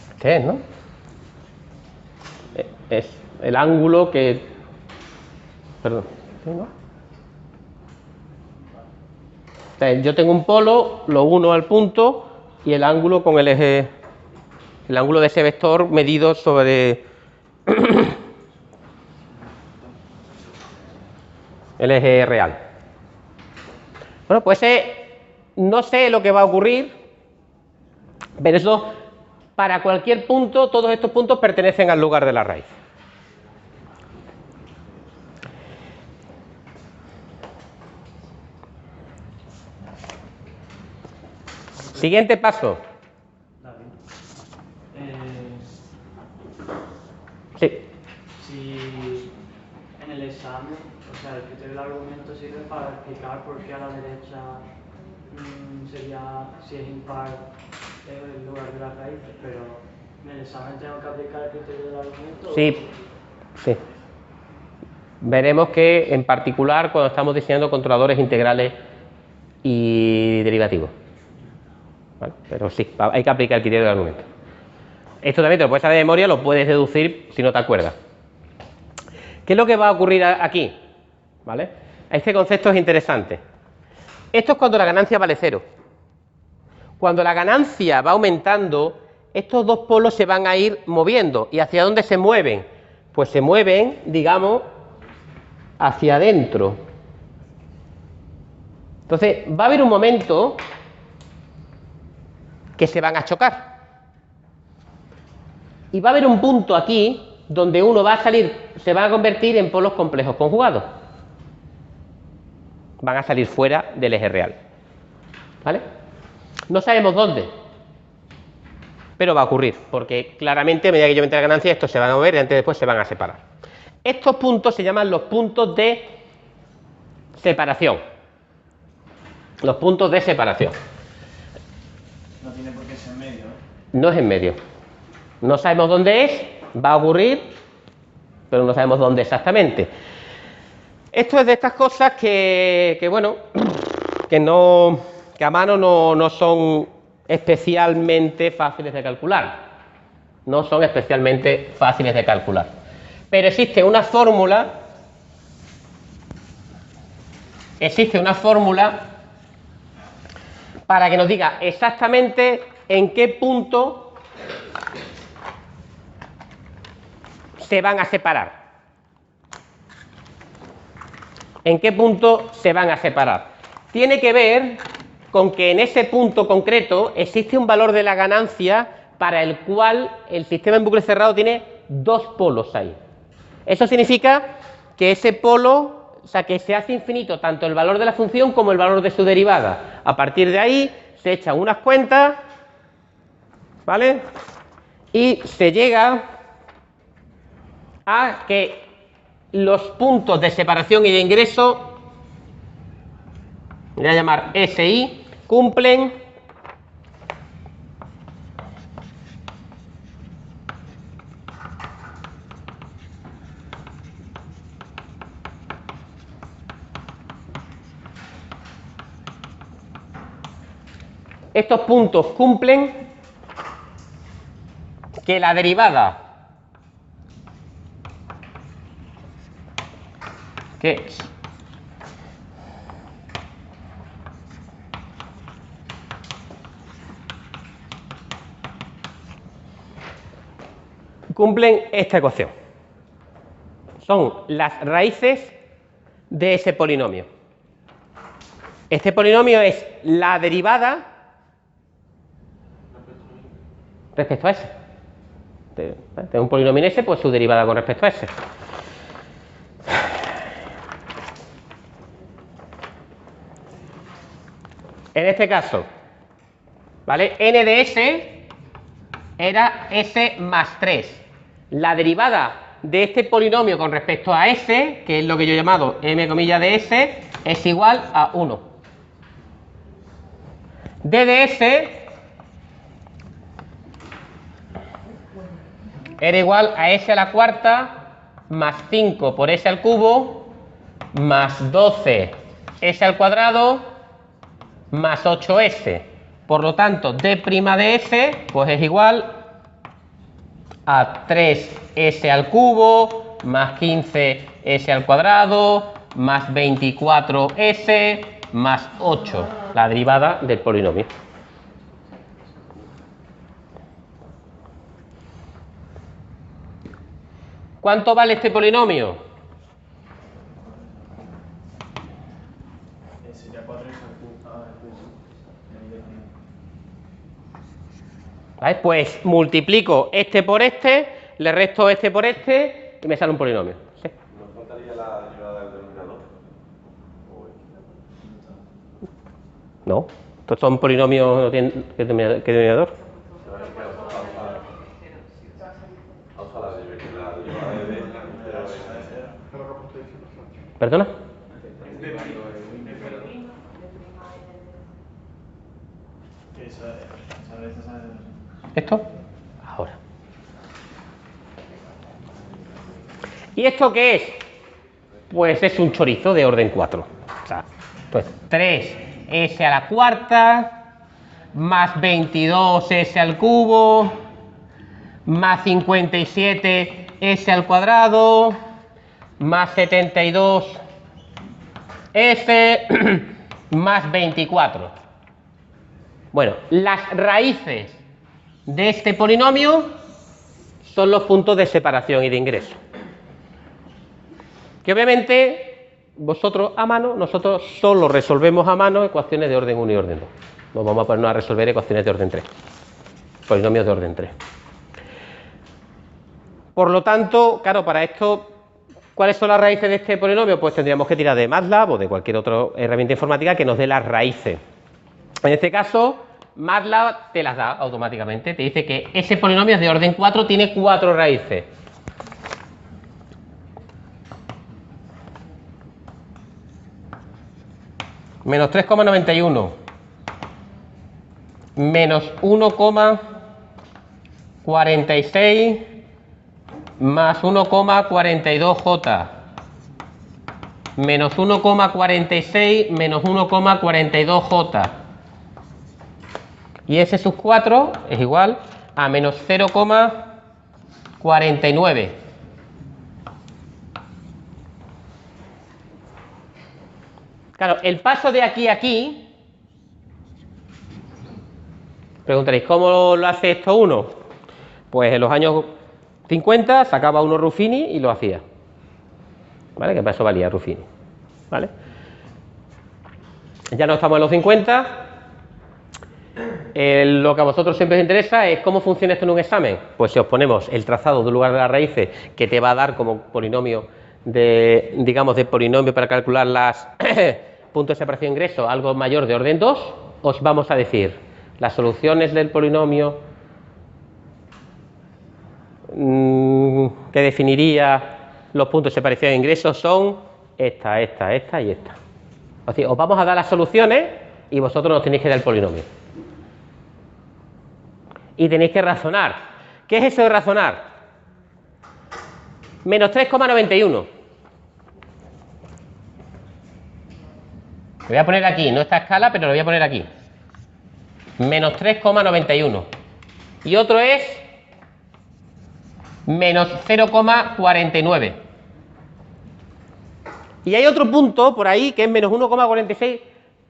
Este es, ¿no? Es el ángulo que... Perdón. ¿No? Yo tengo un polo, lo uno al punto y el ángulo con el eje, el ángulo de ese vector medido sobre el eje real. Bueno, pues no sé lo que va a ocurrir, pero eso, para cualquier punto, todos estos puntos pertenecen al lugar de la raíz. Siguiente paso. David. Sí. Si en el examen, o sea, el criterio del argumento sirve para explicar por qué a la derecha sería, si es impar, en lugar de las raíces, pero en el examen tengo que aplicar el criterio del argumento. Sí. Sí. Veremos que, en particular, cuando estamos diseñando controladores integrales y derivativos. ¿Vale? Pero sí, hay que aplicar el criterio del argumento. Esto también te lo puedes saber de memoria, lo puedes deducir si no te acuerdas. ¿Qué es lo que va a ocurrir aquí? ¿Vale? Este concepto es interesante. Esto es cuando la ganancia vale 0. Cuando la ganancia va aumentando, estos dos polos se van a ir moviendo. ¿Y hacia dónde se mueven? Pues se mueven, digamos, hacia adentro. Entonces, va a haber un momento que se van a chocar. Y va a haber un punto aquí donde uno va a salir, se va a convertir en polos complejos conjugados. Van a salir fuera del eje real. ¿Vale? No sabemos dónde, pero va a ocurrir, porque claramente a medida que yo aumente la ganancia, estos se van a mover y antes después se van a separar. Estos puntos se llaman los puntos de separación. Los puntos de separación. No tiene por qué ser en medio, ¿eh? No es en medio. No sabemos dónde es, va a ocurrir, pero no sabemos dónde exactamente. Esto es de estas cosas que bueno, que a mano no son especialmente fáciles de calcular. No son especialmente fáciles de calcular. Pero existe una fórmula para que nos diga exactamente en qué punto se van a separar. ¿En qué punto se van a separar? Tiene que ver con que en ese punto concreto existe un valor de la ganancia para el cual el sistema en bucle cerrado tiene dos polos ahí. Eso significa que ese polo, o sea, que se hace infinito tanto el valor de la función como el valor de su derivada. A partir de ahí se echan unas cuentas, ¿vale? Y se llega a que los puntos de separación y de ingreso, voy a llamar SI, cumplen estos puntos cumplen que la derivada que cumplen esta ecuación. Son las raíces de ese polinomio. Este polinomio es la derivada respecto a S. Tengo un polinomio en S, pues su derivada con respecto a S. En este caso, ¿vale? N de S era S más 3. La derivada de este polinomio con respecto a S, que es lo que yo he llamado M comillas de S, es igual a 1. D de S era igual a S a la cuarta más 5 por S al cubo más 12 S al cuadrado más 8S. Por lo tanto, D' de S pues es igual a 3S al cubo más 15S al cuadrado más 24S más 8, la derivada del polinomio. ¿Cuánto vale este polinomio? Sería 4 ¿Vale? Pues multiplico este por este, le resto este por este y me sale un polinomio. ¿Sí? ¿Nos faltaría la derivada del denominador? No, estos son polinomios, no tienen ¿qué denominador? Vamos a la derivada de b. ¿Perdona? ¿Esto? Ahora. ¿Y esto qué es? Pues es un chorizo de orden 4. O sea, pues 3S a la cuarta más 22S al cubo más 57S al cuadrado más 72S más 24. Bueno, las raíces de este polinomio son los puntos de separación y de ingreso. Que obviamente vosotros a mano, nosotros solo resolvemos a mano ecuaciones de orden 1 y orden 2. Nos vamos a ponernos a resolver ecuaciones de orden 3. Polinomios de orden 3. Por lo tanto, claro, para esto, ¿cuáles son las raíces de este polinomio? Pues tendríamos que tirar de MATLAB o de cualquier otra herramienta informática que nos dé las raíces. En este caso, MATLAB te las da automáticamente. Te dice que ese polinomio es de orden 4, tiene 4 raíces. Menos 3,91. Menos 1,46 más 1,42J. Menos 1,46 menos 1,42J. Y S sub 4 es igual a menos 0,49. Claro, el paso de aquí a aquí, preguntaréis, ¿cómo lo hace esto uno? Pues en los años 50 sacaba uno Ruffini y lo hacía. ¿Vale? Que para eso valía Ruffini. ¿Vale? Ya no estamos en los 50. Lo que a vosotros siempre os interesa es cómo funciona esto en un examen. Pues si os ponemos el trazado de un lugar de las raíces que te va a dar como polinomio de, digamos, de polinomio para calcular las puntos de separación de ingreso, algo mayor de orden 2, os vamos a decir las soluciones del polinomio que definiría los puntos de separación de ingresos son esta y esta. O sea, os vamos a dar las soluciones y vosotros nos tenéis que dar el polinomio. Y tenéis que razonar. ¿Qué es eso de razonar? Menos 3,91. Lo voy a poner aquí, no esta escala, pero lo voy a poner aquí. Menos 3,91. Y otro es menos 0,49. Y hay otro punto por ahí que es menos 1,46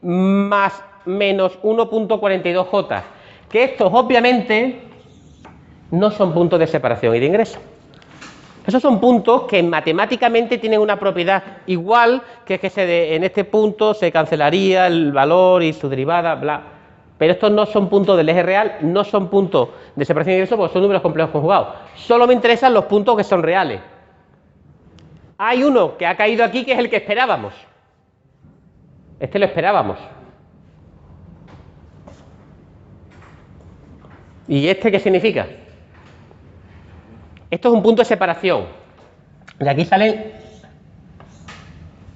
más menos 1,42J. Que estos obviamente no son puntos de separación y de ingreso. Esos son puntos que matemáticamente tienen una propiedad igual, que es que en este punto se cancelaría el valor y su derivada, bla. Pero estos no son puntos del eje real, no son puntos de separación y ingreso porque son números complejos conjugados. Solo me interesan los puntos que son reales. Hay uno que ha caído aquí que es el que esperábamos. Este lo esperábamos. ¿Y este qué significa? Esto es un punto de separación. De aquí salen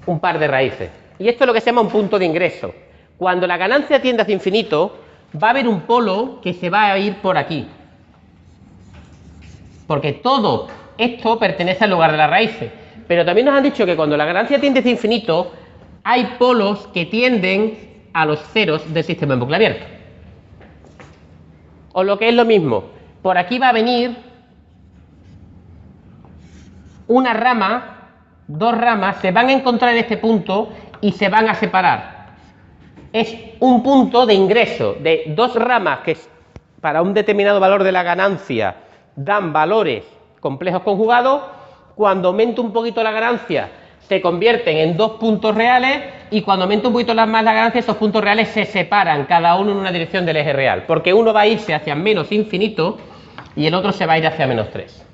un par de raíces. Y esto es lo que se llama un punto de ingreso. Cuando la ganancia tiende hacia infinito, va a haber un polo que se va a ir por aquí. Porque todo esto pertenece al lugar de las raíces. Pero también nos han dicho que cuando la ganancia tiende hacia infinito, hay polos que tienden a los ceros del sistema en bucle abierto. O lo que es lo mismo, por aquí va a venir una rama, dos ramas, se van a encontrar en este punto y se van a separar. Es un punto de ingreso de dos ramas que para un determinado valor de la ganancia dan valores complejos conjugados. Cuando aumenta un poquito la ganancia se convierten en dos puntos reales y cuando aumenta un poquito más la ganancia esos puntos reales se separan cada uno en una dirección del eje real, porque uno va a irse hacia menos infinito y el otro se va a ir hacia menos 3.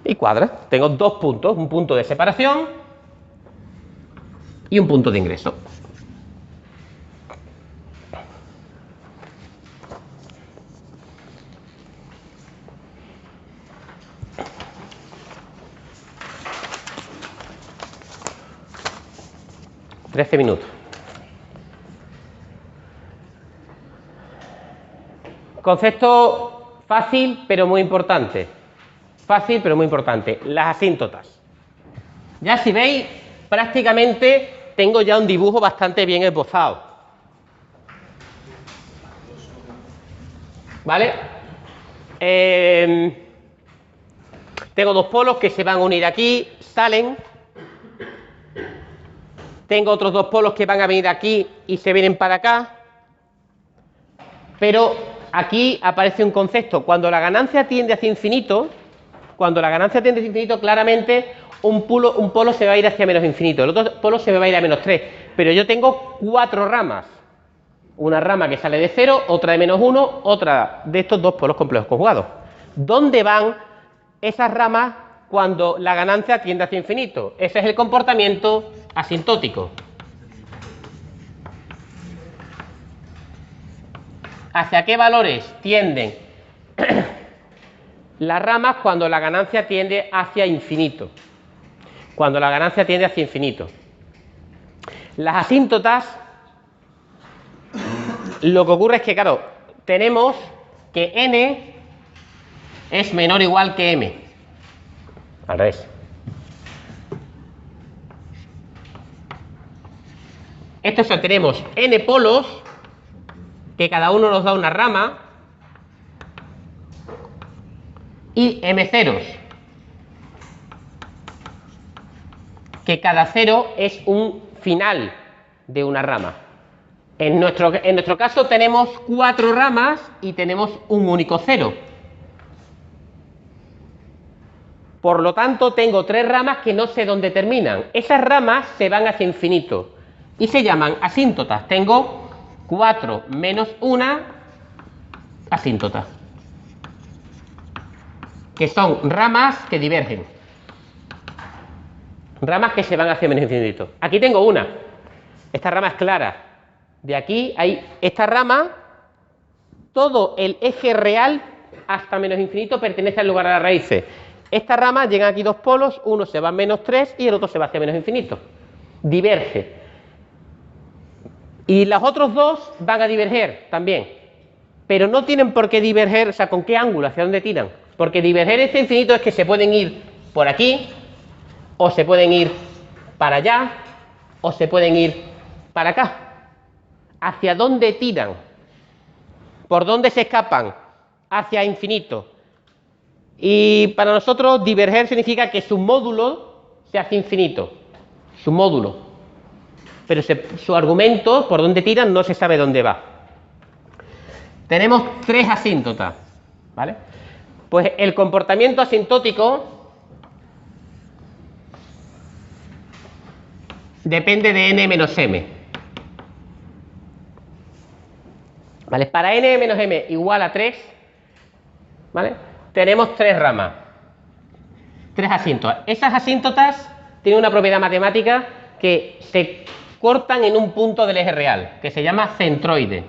Y cuadra. Tengo dos puntos, un punto de separación y un punto de ingreso. $13 minutos. Concepto fácil pero muy importante. Fácil pero muy importante. Las asíntotas. Ya si veis, prácticamente tengo ya un dibujo bastante bien esbozado. ¿Vale? Tengo dos polos que se van a unir aquí, salen. Tengo otros dos polos que van a venir aquí y se vienen para acá. Pero aquí aparece un concepto. Cuando la ganancia tiende hacia infinito, claramente un polo se va a ir hacia menos infinito, el otro polo se me va a ir a menos 3. Pero yo tengo 4 ramas. Una rama que sale de 0, otra de menos 1, otra de estos dos polos complejos conjugados. ¿Dónde van esas ramas cuando la ganancia tiende hacia infinito? Ese es el comportamiento asintótico. ¿Hacia qué valores tienden las ramas cuando la ganancia tiende hacia infinito? Cuando la ganancia tiende hacia infinito. Las asíntotas, lo que ocurre es que, claro, tenemos que n es menor o igual que m. Al revés. Esto es, tenemos n polos, que cada uno nos da una rama, y m ceros, que cada cero es un final de una rama. En nuestro caso tenemos 4 ramas y tenemos un único cero. Por lo tanto, tengo 3 ramas que no sé dónde terminan. Esas ramas se van hacia infinito y se llaman asíntotas. Tengo 4 menos 1 asíntotas, que son ramas que divergen. Ramas que se van hacia menos infinito. Aquí tengo una. Esta rama es clara. De aquí hay esta rama, todo el eje real hasta menos infinito pertenece al lugar de las raíces. Esta rama llega aquí 2 polos, uno se va a menos 3 y el otro se va hacia menos infinito. Diverge. Y los otros dos van a diverger también. Pero no tienen por qué diverger, o sea, ¿con qué ángulo? ¿Hacia dónde tiran? Porque diverger este infinito es que se pueden ir por aquí, o se pueden ir para allá, o se pueden ir para acá. ¿Hacia dónde tiran? ¿Por dónde se escapan? Hacia infinito. Y para nosotros diverger significa que su módulo se hace infinito. Su módulo. Pero su argumento, por dónde tiran, no se sabe dónde va. Tenemos 3 asíntotas, ¿vale? Pues el comportamiento asintótico depende de n menos m. ¿Vale? Para n menos m igual a 3, ¿vale? Tenemos 3 ramas, 3 asíntotas. Esas asíntotas tienen una propiedad matemática que se cortan en un punto del eje real, que se llama centroide.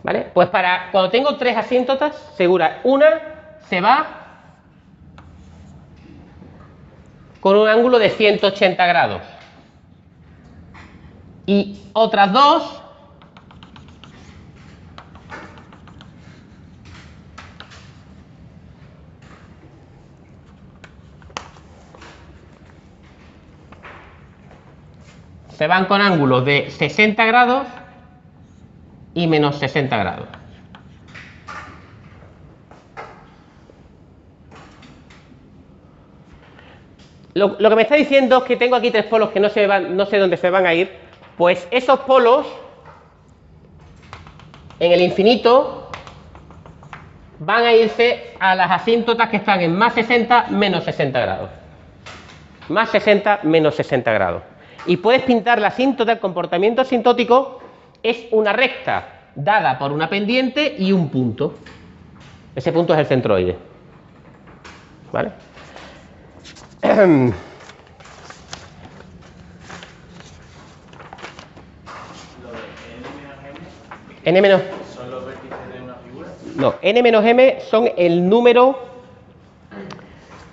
¿Vale? Pues cuando tengo 3 asíntotas seguras, una se va con un ángulo de 180 grados. Y otras 2 se van con ángulos de 60 grados y menos 60 grados. Lo que me está diciendo es que tengo aquí 3 polos que no sé dónde se van a ir. Pues esos polos en el infinito van a irse a las asíntotas que están en más 60 menos 60 grados. Más 60 menos 60 grados. Y puedes pintar la asíntota, el comportamiento asintótico es una recta dada por una pendiente y un punto. Ese punto es el centroide. ¿Vale? N menos ¿Son los vértices de una figura? no, n menos m son el número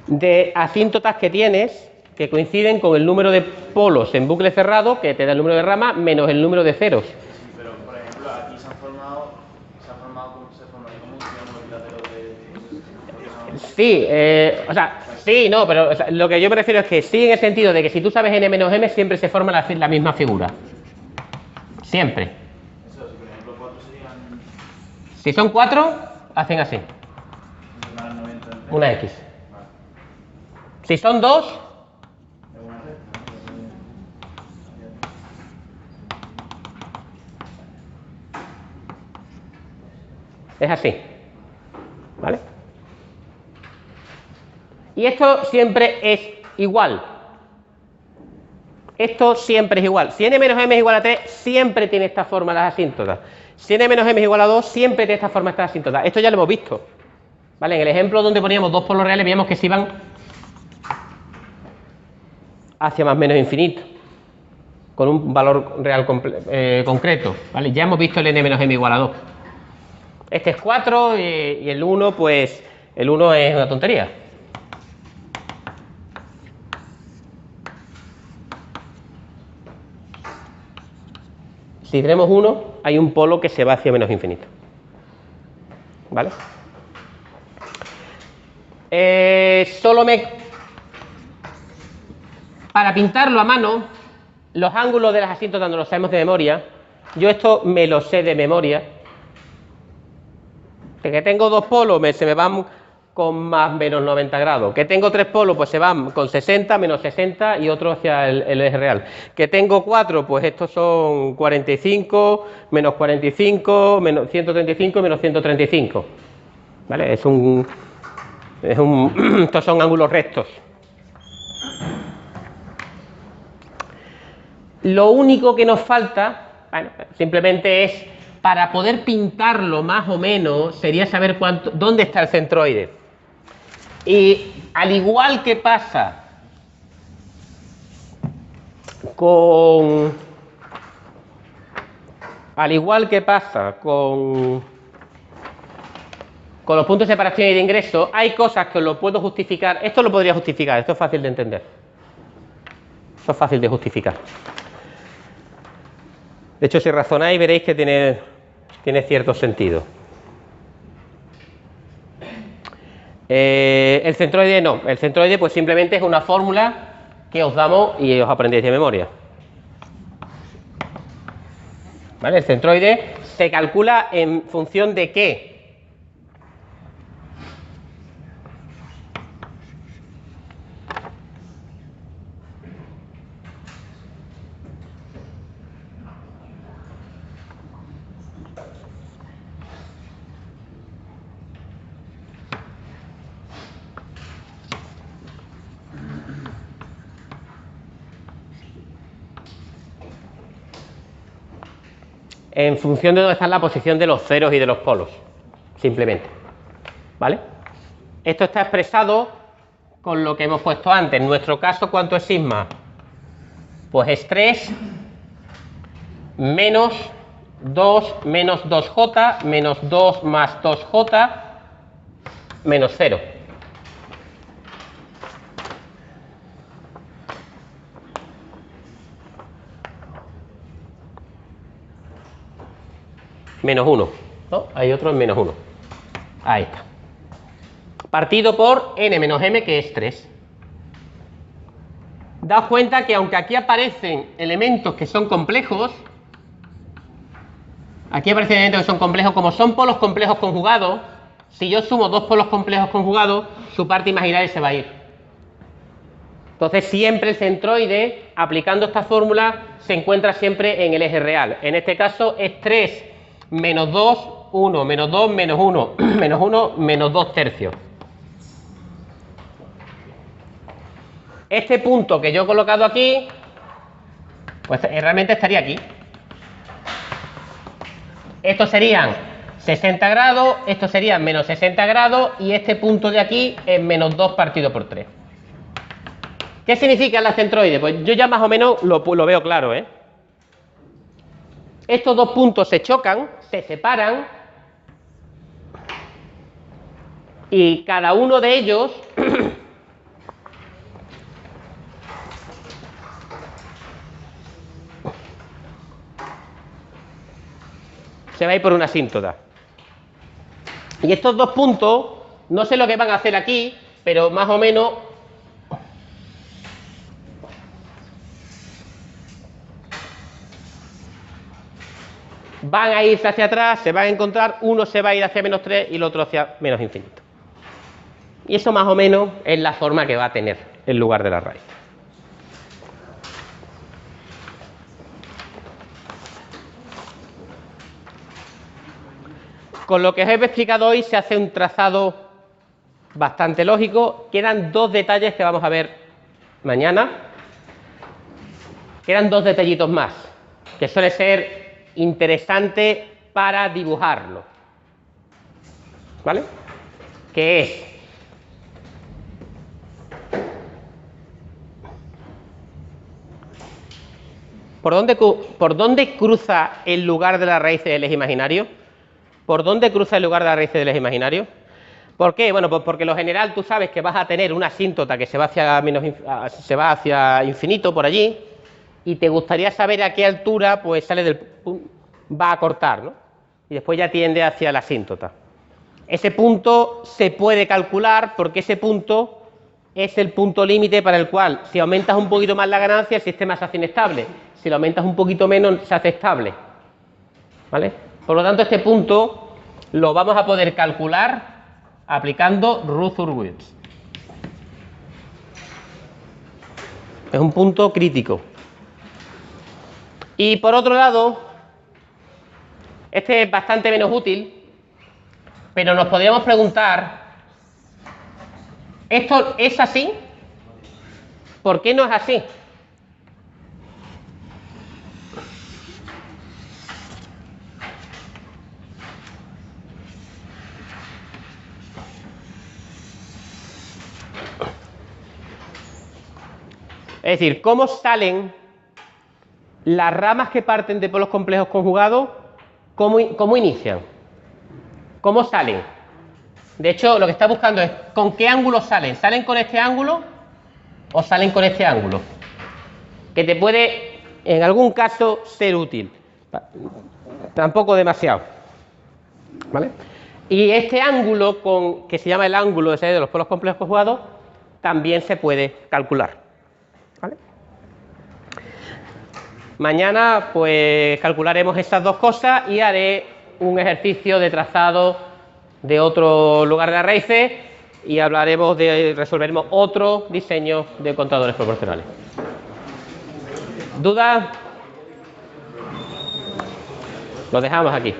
de asíntotas que tienes que coinciden con el número de polos en bucle cerrado, que te da el número de ramas, menos el número de ceros. Sí, pero por ejemplo aquí se formaría como un triángulo equilátero de... Sí, o sea, sí, no, pero o sea, lo que yo me refiero es que sí, en el sentido de que si tú sabes n menos m siempre se forma la misma figura. Siempre. Eso, si por ejemplo 4 serían... Si son 4, hacen así. Más 90 una X. Si son 2, Es una recta, es así. ¿Vale? Y esto siempre es igual. Esto siempre es igual. Si n menos m es igual a 3, siempre tiene esta forma las asíntotas. Si n menos m es igual a 2, siempre tiene esta forma estas asíntotas. Esto ya lo hemos visto. ¿Vale? En el ejemplo donde poníamos dos polos reales, veíamos que se iban hacia más menos infinito, con un valor real concreto. ¿Vale? Ya hemos visto el n menos m igual a 2. Este es 4 y el 1, pues el 1 es una tontería. Si tenemos 1, hay un polo que se va hacia menos infinito. ¿Vale? Para pintarlo a mano, los ángulos de las asíntotas no los sabemos de memoria. Yo esto me lo sé de memoria. Que tengo dos polos, se me van con más menos 90 grados. Que tengo tres polos, pues se van con 60, menos 60 y otro hacia el eje real. Que tengo 4, pues estos son 45, menos 45, menos 135 y menos 135. ¿Vale? Estos son ángulos rectos. Lo único que nos falta, bueno, simplemente es, para poder pintarlo más o menos, sería saber dónde está el centroide. Y al igual que pasa con los puntos de separación y de ingreso, hay cosas que lo puedo justificar. Esto lo podría justificar, esto es fácil de entender. Esto es fácil de justificar. De hecho, si razonáis, veréis que tiene cierto sentido. El centroide no. El centroide pues simplemente es una fórmula que os damos y os aprendéis de memoria. ¿Vale? El centroide se calcula en función de ¿qué? En función de dónde está la posición de los ceros y de los polos, simplemente. ¿Vale? Esto está expresado con lo que hemos puesto antes. En nuestro caso, ¿cuánto es sigma? Pues es 3 menos 2 menos 2j menos 2 más 2j menos 0. Menos 1, ¿no? Hay otro en menos 1. Ahí está. Partido por n menos m, que es 3. Daos cuenta que aunque aquí aparecen elementos que son complejos, como son polos complejos conjugados, si yo sumo dos polos complejos conjugados, su parte imaginaria se va a ir. Entonces siempre el centroide, aplicando esta fórmula, se encuentra siempre en el eje real. En este caso es 3 menos 2, 1, menos 2, menos 1, menos 1, menos 2 tercios. Este punto que yo he colocado aquí, pues realmente estaría aquí. Estos serían 60 grados, estos serían menos 60 grados y este punto de aquí es menos 2 partido por 3. ¿Qué significa la centroide? Pues yo ya más o menos lo veo claro, ¿eh? Estos dos puntos se chocan, se separan y cada uno de ellos se va a ir por una asíntota. Y estos dos puntos, no sé lo que van a hacer aquí, pero más o menos van a irse hacia atrás, se van a encontrar, uno se va a ir hacia menos 3 y el otro hacia menos infinito. Y eso más o menos es la forma que va a tener. el lugar de la raíz. Con lo que os he explicado hoy se hace un trazado bastante lógico. Quedan dos detalles que vamos a ver mañana. Quedan dos detallitos más, que suele ser interesante para dibujarlo. ¿Vale? Que es ¿por dónde cruza el lugar de la raíz del eje imaginario? ¿Por dónde cruza el lugar de la raíz del eje imaginario? ¿Por qué? Bueno, pues porque lo general tú sabes que vas a tener una asíntota que se va hacia infinito por allí, y te gustaría saber a qué altura pues va a cortar, ¿no? Y después ya tiende hacia la asíntota. Ese punto se puede calcular porque ese punto es el punto límite para el cual, si aumentas un poquito más la ganancia, el sistema se hace inestable. Si lo aumentas un poquito menos, se hace estable. ¿Vale? Por lo tanto, este punto lo vamos a poder calcular aplicando Rutherford-Wirth. Es un punto crítico. Y por otro lado, este es bastante menos útil, pero nos podríamos preguntar, ¿esto es así? ¿Por qué no es así? Es decir, ¿cómo salen las ramas que parten de polos complejos conjugados? ¿Cómo inician? ¿Cómo salen? De hecho, lo que está buscando es ¿con qué ángulo salen? ¿Salen con este ángulo o salen con este ángulo? Que te puede, en algún caso, ser útil. Tampoco demasiado. ¿Vale? Y este ángulo, que se llama el ángulo de salida de los polos complejos conjugados, también se puede calcular. ¿Vale? Mañana pues calcularemos estas dos cosas y haré un ejercicio de trazado de otro lugar de las raíces y resolveremos otro diseño de contadores proporcionales. ¿Dudas? Lo dejamos aquí.